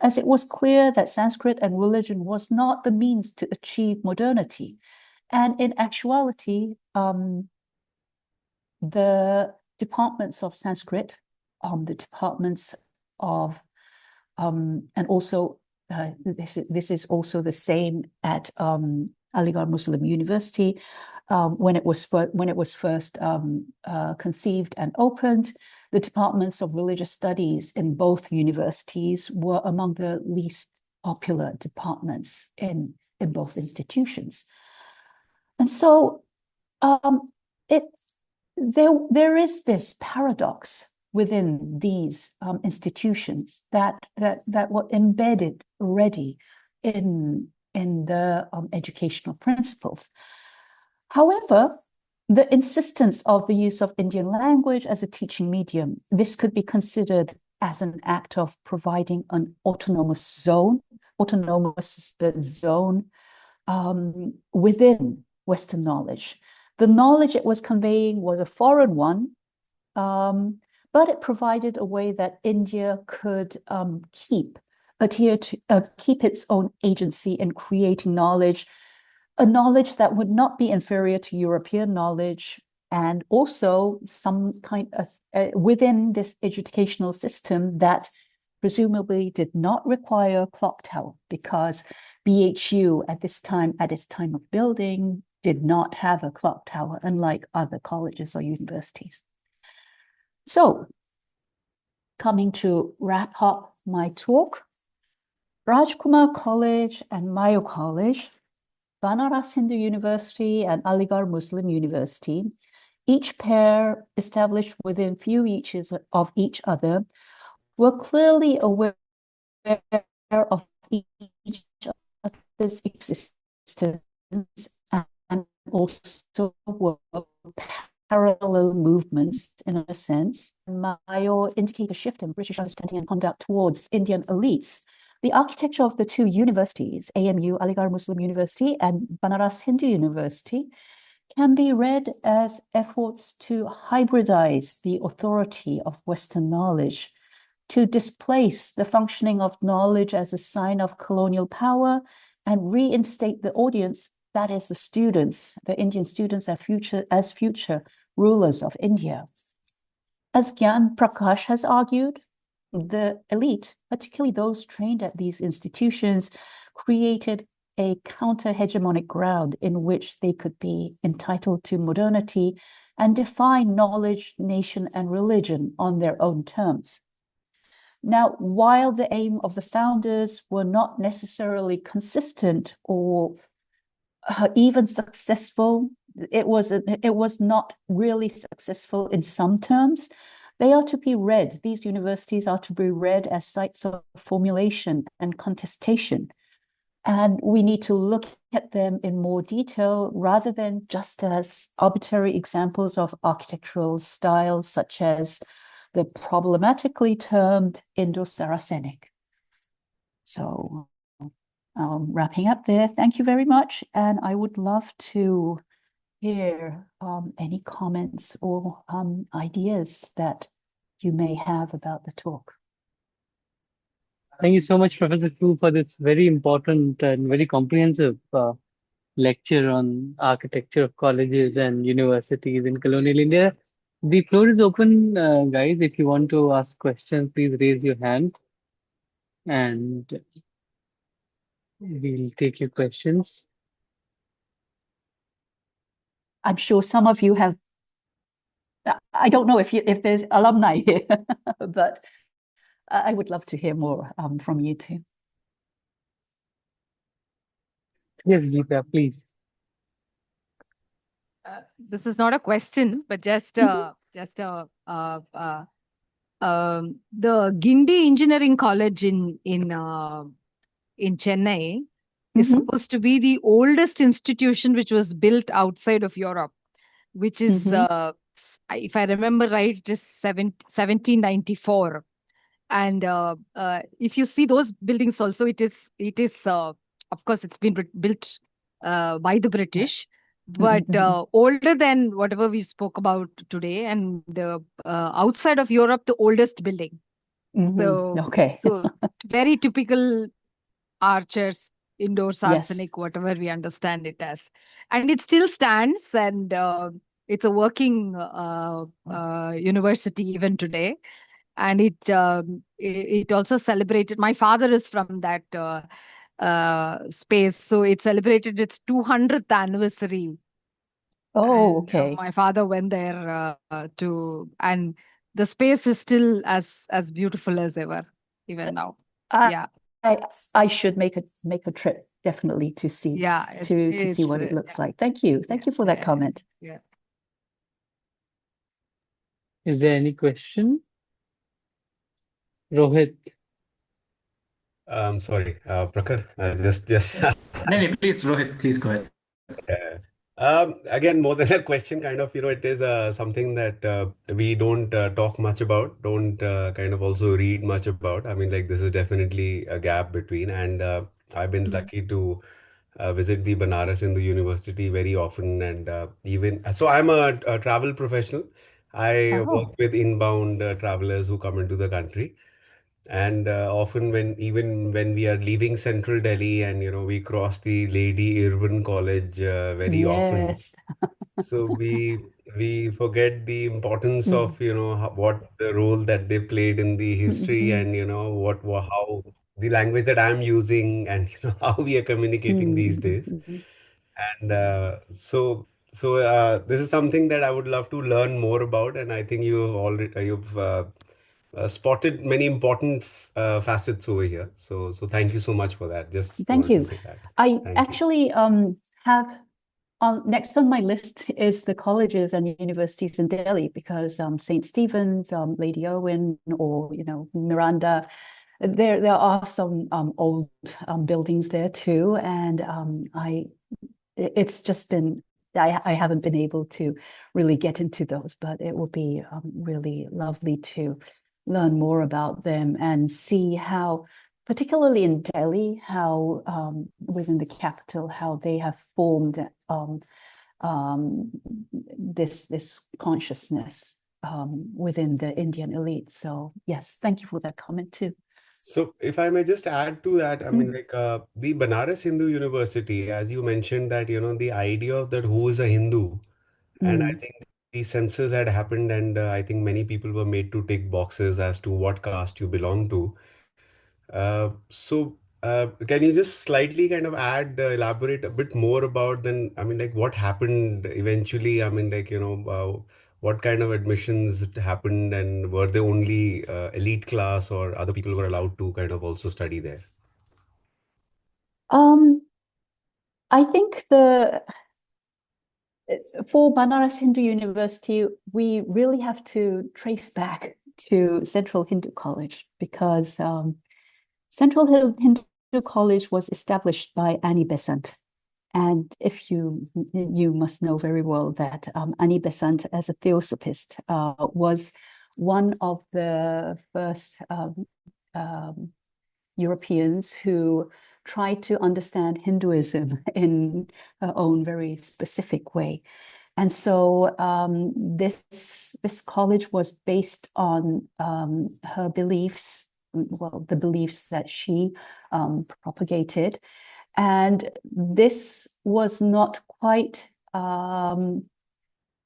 as it was clear that Sanskrit and religion was not the means to achieve modernity. And in actuality, the departments of Sanskrit, the departments of, and also this is also the same at Aligarh Muslim University, when it was first conceived and opened. The departments of religious studies in both universities were among the least popular departments in both institutions. And so there is this paradox within these institutions that were embedded already in the educational principles. However, the insistence of the use of Indian language as a teaching medium, this could be considered as an act of providing an autonomous zone within Western knowledge. The knowledge it was conveying was a foreign one, but it provided a way that India could keep its own agency in creating knowledge, a knowledge that would not be inferior to European knowledge, and also some kind of within this educational system that presumably did not require a clock tower, because BHU at its time of building did not have a clock tower, unlike other colleges or universities. So, coming to wrap up my talk, Rajkumar College and Mayo College, Banaras Hindu University and Aligarh Muslim University, each pair established within few inches of each other, were clearly aware of each other's existence and also were parallel movements in a sense. Mayo indicate a shift in British understanding and conduct towards Indian elites. The architecture of the two universities, AMU, Aligarh Muslim University, and Banaras Hindu University, can be read as efforts to hybridize the authority of Western knowledge, to displace the functioning of knowledge as a sign of colonial power, and reinstate the audience, that is the students, the Indian students as future rulers of India. As Gyan Prakash has argued, the elite, particularly those trained at these institutions, created a counter-hegemonic ground in which they could be entitled to modernity and define knowledge, nation, and religion on their own terms. Now, while the aim of the founders were not necessarily consistent or even successful, it was not really successful in some terms. They are to be read, these universities are to be read as sites of formulation and contestation. And we need to look at them in more detail rather than just as arbitrary examples of architectural styles, such as the problematically termed Indo-Saracenic. So wrapping up there, thank you very much. And I would love to hear any comments or ideas that you may have about the talk. Thank you so much, Professor Fu, for this very important and very comprehensive lecture on architecture of colleges and universities in colonial India. The floor is open, guys. If you want to ask questions, please raise your hand and we'll take your questions. I'm sure some of you have, I don't know if there's alumni here, but I would love to hear more from you too. Yes, Geeta, please. This is not a question, but just the Gindi Engineering College in Chennai is supposed to be the oldest institution which was built outside of Europe, which is if I remember right, it is 1794. And if you see those buildings also, it is of course it's been built by the British, but older than whatever we spoke about today, and outside of Europe, the oldest building. So Okay. so very typical archers, indoors Yes. arsenic, whatever we understand it as, and it still stands, and it's a working university even today. And it also celebrated. My father is from that space, so it celebrated its 200th anniversary. Oh, And okay. my father went there and the space is still as beautiful as ever, even now. I, Yeah, I should make a trip definitely to see yeah, to see what it looks like. Thank you for that comment. Yeah. Is there any question? Rohit. Sorry, Prakhar, just No, no, please, Rohit, please go ahead. yeah. Again, more than a question, kind of, it is something that we don't talk much about, don't kind of also read much about. I mean, like, this is definitely a gap between, and I've been lucky to visit the Banaras in the university very often, and even so, I'm a travel professional. I Oh, work with inbound travelers who come into the country. And often even when we are leaving central Delhi and we cross the Lady Irwin College very often, yes. so we forget the importance Mm. of what the role that they played in the history, Mhm. and how the language that I'm using, and how we are communicating these days. Mhm. And this is something that I would love to learn more about, and I think you've spotted many important facets over here. So thank you so much for that. Just Thank wanted to you. say that. I Thank you. actually have next on my list is the colleges and universities in Delhi, because St. Stephen's, Lady Owen, or Miranda, there are some old buildings there too, and it's just been I haven't been able to really get into those, but it will be really lovely to learn more about them and see how, particularly in Delhi, how within the capital, how they have formed this consciousness within the Indian elite. So yes, thank you for that comment too. So if I may just add to that, I mean, like the Banaras Hindu University, as you mentioned that, the idea of that who is a Hindu, and I Mm. think the census had happened, and I think many people were made to tick boxes as to what caste you belong to. Can you just slightly kind of elaborate a bit more about then, I mean, like what happened eventually? I mean, like, what kind of admissions happened, and were they only elite class, or other people were allowed to kind of also study there? Um, I think for Banaras Hindu University, we really have to trace back to Central Hindu College, because Central Hindu College was established by Annie Besant. And if you must know very well that Annie Besant, as a theosophist, was one of the first Europeans who tried to understand Hinduism in her own very specific way. And so this college was based on her beliefs, well, the beliefs that she propagated. And this was not quite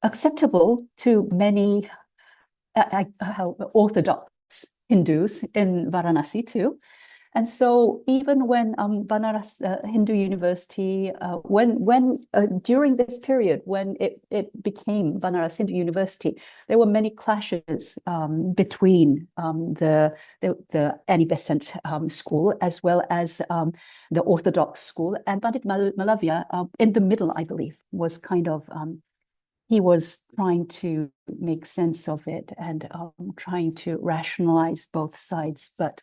acceptable to many Orthodox Hindus in Varanasi too. And so even when Banaras Hindu University, when during this period when it became Banaras Hindu University, there were many clashes between the Annie Besant school, as well as the Orthodox school, and Pandit Malavya in the middle, I believe, was kind of he was trying to make sense of it and trying to rationalize both sides, but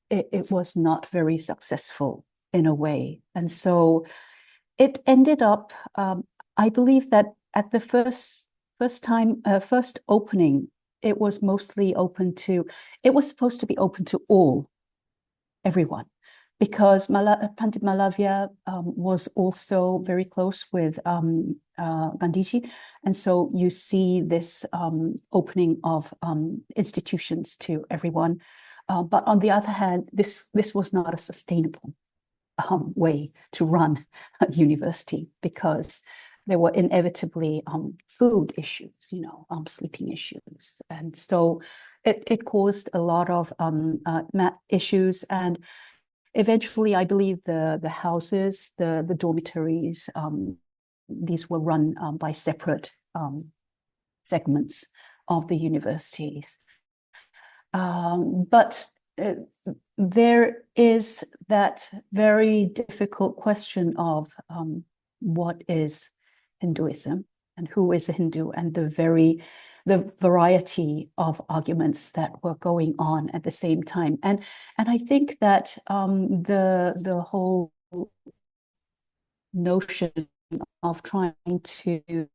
it was not very successful in a way. And so it ended up, I believe that at the first first opening, it was mostly open to, it was supposed to be open to everyone, because Pandit Malavya was also very close with Gandhiji. And so you see this opening of institutions to everyone. But on the other hand, this was not a sustainable way to run a university, because there were inevitably food issues, sleeping issues. And so it caused a lot of issues. And eventually, I believe the houses, the dormitories, these were run by separate segments of the universities. But there is that very difficult question of what is Hinduism and who is a Hindu, and the variety of arguments that were going on at the same time. And I think that the whole notion of trying to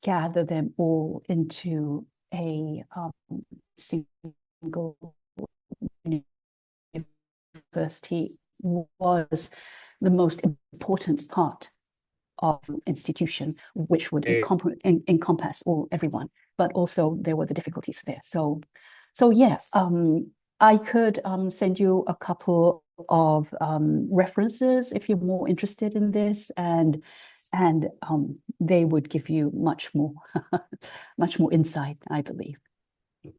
gather them all into a single university was the most important part of institution, which would encompass everyone. But also there were the difficulties there. So yeah, I could send you a couple of references if you're more interested in this, and they would give you much more insight, I believe.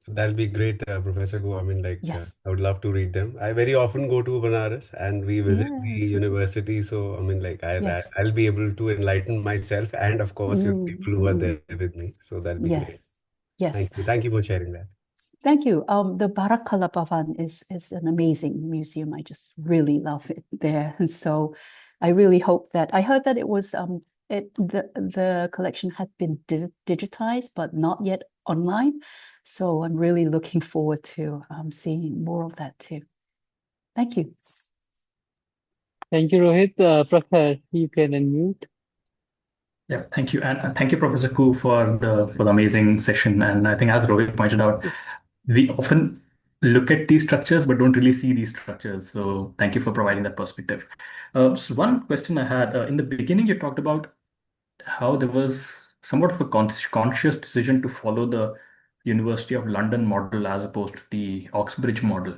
That'll be great, Professor Go. I mean, Yes. I would love to read them. I very often go to Banaras and we visit the Yes. university. So, I mean, Yes. I'll be able to enlighten myself and, of course, people who are there with me. So that'll be great. Yes. Thank you. Thank you for sharing that. Thank you. The Barakala Bhavan is an amazing museum. I just really love it there. And so I really hope that, I heard that it was, the collection had been digitized, but not yet online. So I'm really looking forward to seeing more of that too. Thank you. Thank you, Rohit. Prakhar, you can unmute. Yeah, thank you. And thank you, Professor Koo, for the amazing session. And I think, as Rohit pointed out, we often look at these structures but don't really see these structures. So thank you for providing that perspective. So one question I had, in the beginning, you talked about how there was somewhat of a conscious decision to follow the University of London model as opposed to the Oxbridge model.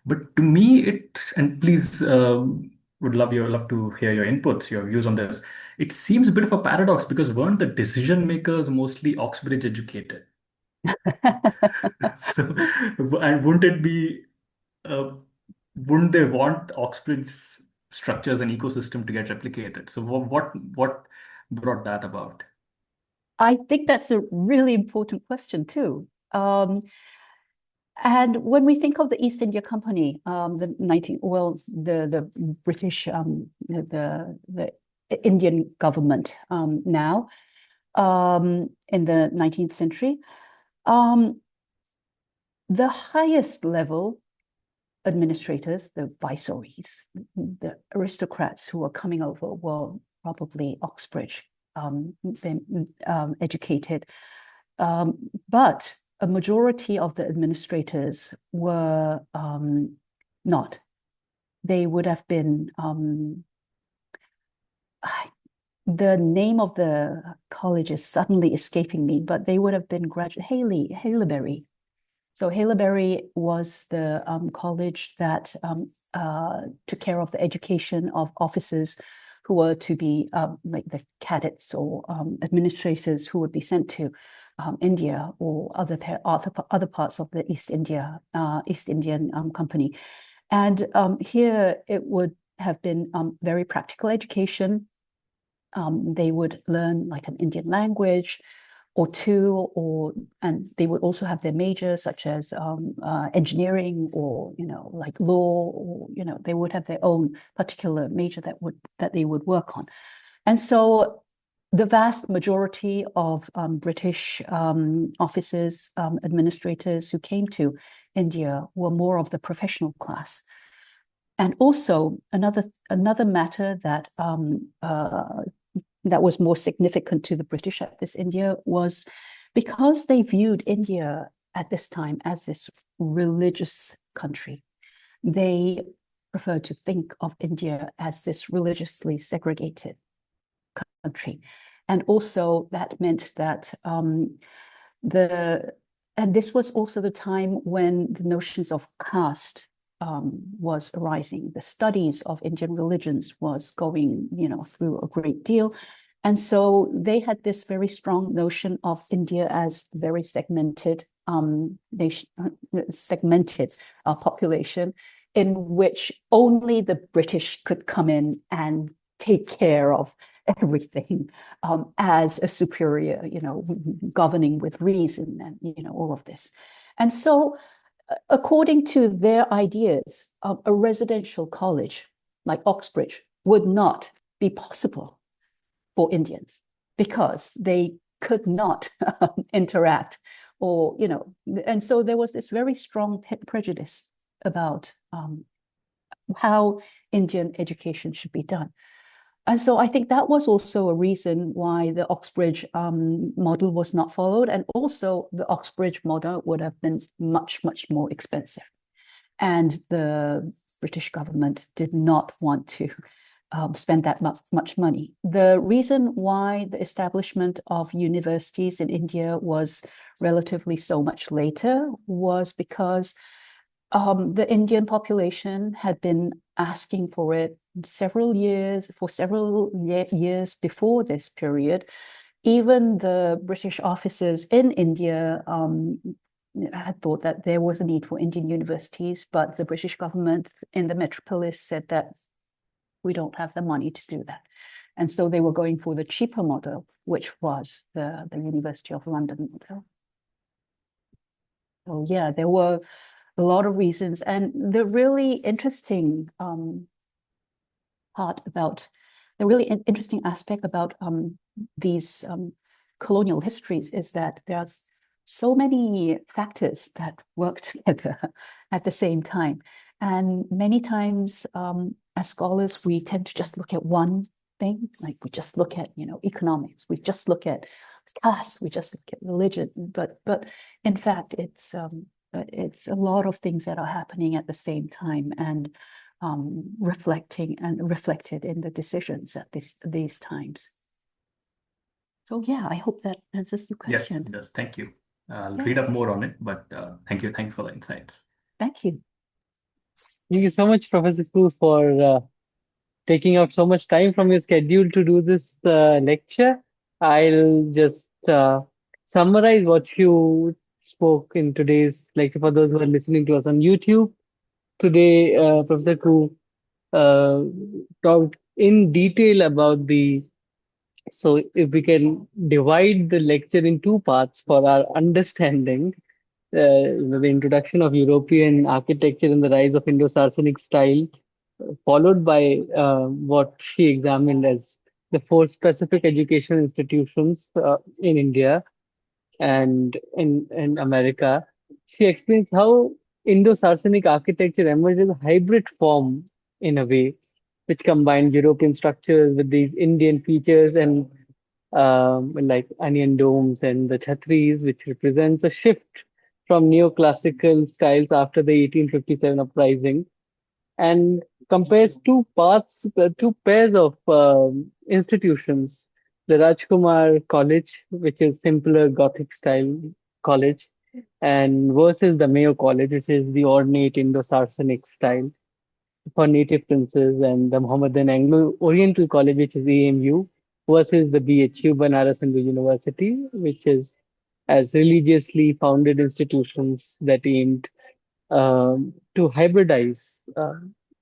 But to me, and please, would love to hear your inputs, your views on this. It seems a bit of a paradox, because weren't the decision makers mostly Oxbridge educated? So, and wouldn't they want Oxbridge structures and ecosystem to get replicated? So what brought that about? I think that's a really important question too. And when we think of the East India Company, the British, the Indian government now, in the 19th century, the highest level administrators, the viceroys, the aristocrats who were coming over were probably Oxbridge educated. But a majority of the administrators were not. They would have been, the name of the college is suddenly escaping me, but they would have been graduate Haileybury. So Haileybury was the college that took care of the education of officers who were to be like the cadets or administrators who would be sent to India or other parts of the East Indian Company. And here it would have been very practical education. They would learn like an Indian language or two, and they would also have their majors such as engineering or like law, or they would have their own particular major that they would work on. And so the vast majority of British officers, administrators who came to India were more of the professional class. And also another matter that that was more significant to the British at this India was because they viewed India at this time as this religious country. They preferred to think of India as this religiously segregated country. And also that meant that and this was also the time when the notions of caste was arising. The studies of Indian religions was going, through a great deal. And so they had this very strong notion of India as very segmented population in which only the British could come in and take care of everything as a superior, governing with reason and, all of this. And so according to their ideas, a residential college like Oxbridge would not be possible for Indians because they could not interact or, and so there was this very strong prejudice about how Indian education should be done. And so I think that was also a reason why the Oxbridge model was not followed. And also the Oxbridge model would have been much, much more expensive. And the British government did not want to spend that much money. The reason why the establishment of universities in India was relatively so much later was because the Indian population had been asking for it several years before this period. Even the British officers in India had thought that there was a need for Indian universities, but the British government in the metropolis said that we don't have the money to do that. And so they were going for the cheaper model, which was the University of London model. So yeah, there were a lot of reasons. And the really interesting interesting aspect about these colonial histories is that there's so many factors that work together at the same time. And many times as scholars, we tend to just look at one thing, like we just look at, economics, we just look at caste, we just look at religion. But in fact, it's a lot of things that are happening at the same time and reflected in the decisions at these times. So yeah, I hope that answers your question. Yes, it does. Thank you. I'll read up more on it, but thank you. Thank you for the insights. Thank you. Thank you so much, Professor Fu, for taking out so much time from your schedule to do this lecture. I'll just summarize what you spoke in today's lecture for those who are listening to us on YouTube. Today, Professor Fu talked in detail about so if we can divide the lecture in two parts for our understanding, the introduction of European architecture and the rise of Indo-Saracenic style, followed by what she examined as the four specific educational institutions in India and in America. She explains how Indo-Saracenic architecture emerged as a hybrid form in a way, which combined European structures with these Indian features and like onion domes and the chhatris, which represents a shift from neoclassical styles after the 1857 uprising, and compares two pairs of institutions, the Rajkumar College, which is simpler Gothic style college, and versus the Mayo College, which is the ornate Indo-Saracenic style for native princes, and the Mohammedan Anglo-Oriental College, which is AMU, versus the BHU, Banaras Hindu University, which is as religiously founded institutions that aimed to hybridize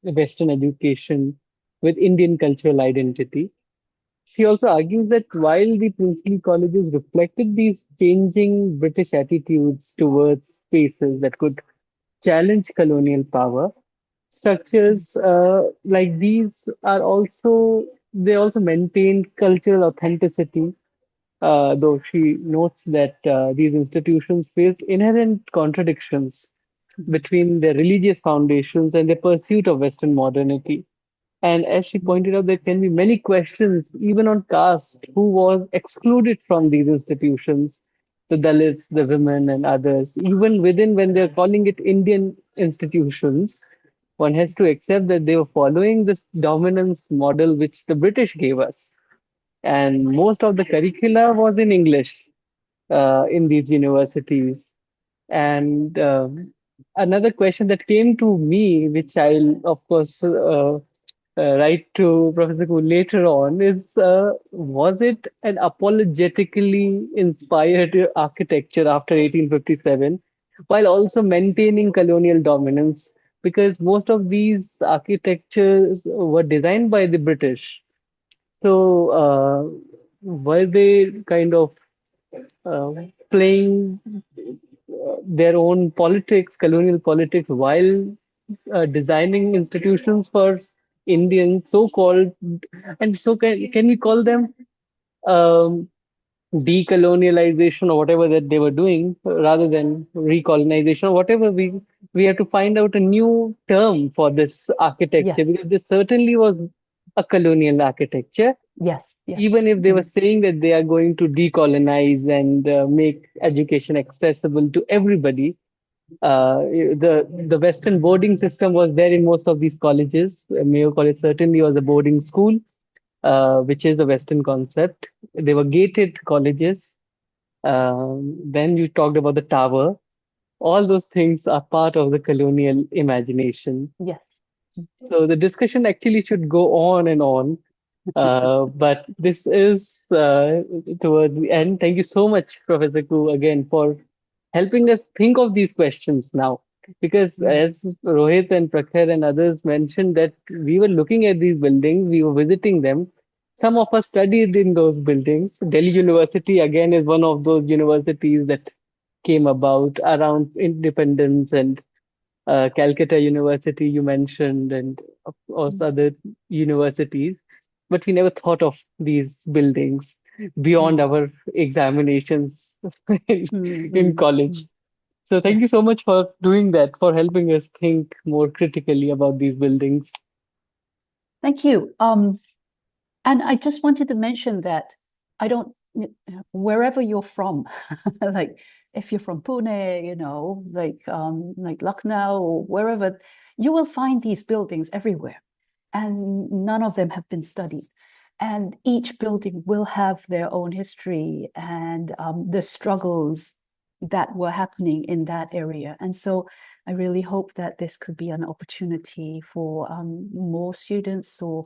Western education with Indian cultural identity. She also argues that while the princely colleges reflected these changing British attitudes towards spaces that could challenge colonial power, structures like these they also maintain cultural authenticity, though she notes that these institutions face inherent contradictions between their religious foundations and their pursuit of Western modernity. And as she pointed out, there can be many questions, even on caste, who was excluded from these institutions, the Dalits, the women, and others. Even within, when they're calling it Indian institutions, one has to accept that they were following this dominance model which the British gave us. And most of the curricula was in English in these universities. And another question that came to me, which I'll, of course, write to Professor Kuhn later on, is was it an apologetically inspired architecture after 1857, while also maintaining colonial dominance? Because most of these architectures were designed by the British. So, were they kind of uh, playing their own politics, colonial politics, while designing institutions for Indians, so-called, and so can we call them um, decolonialization or whatever that they were doing, rather than recolonization or whatever we have to find out a new term for this architecture, Yes, because this certainly was a colonial architecture, yes, yes. even if they were saying that they are going to decolonize and make education accessible to everybody. The Western boarding system was there in most of these colleges. Mayo College certainly was a boarding school, which is a Western concept. They were gated colleges. Then you talked about the tower. All those things are part of the colonial imagination. Yes. So the discussion actually should go on and on. But this is towards the end. Thank you so much, Professor Ku, again, for helping us think of these questions now. Because as Rohit and Prakhar and others mentioned, that we were looking at these buildings, we were visiting them. Some of us studied in those buildings. Delhi University, again, is one of those universities that came about around independence, and Calcutta University you mentioned, and of course other universities. But we never thought of these buildings beyond our examinations in college. So thank you Yes. so much for doing that, for helping us think more critically about these buildings. Thank you. And I just wanted to mention that I don't, wherever you're from, like if you're from Pune, like Lucknow or wherever, you will find these buildings everywhere, and none of them have been studied. And each building will have their own history and the struggles that were happening in that area. And so I really hope that this could be an opportunity for more students or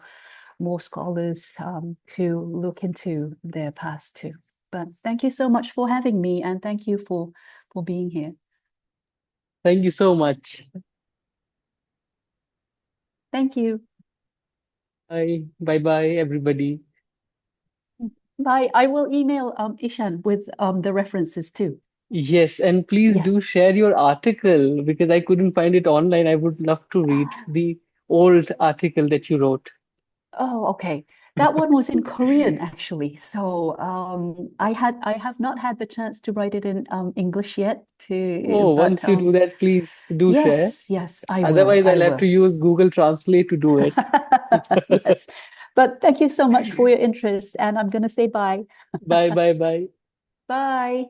more scholars to look into their past too. But thank you so much for having me, and thank you for being here. Thank you so much. Thank you. Bye. Bye bye, everybody. Bye. I will email Ishan with the references too. Yes, and please Yes. do share your article, because I couldn't find it online. I would love to read the old article that you wrote. Oh, okay. That one was in Korean actually. So I have not had the chance to write it in English yet. Oh, But once you do that, please do share. yes, I will. Otherwise, I I'll have to will. use Google Translate to do it. Yes. But thank you so much for your interest, and I'm going to say bye. Bye, bye, bye. Bye.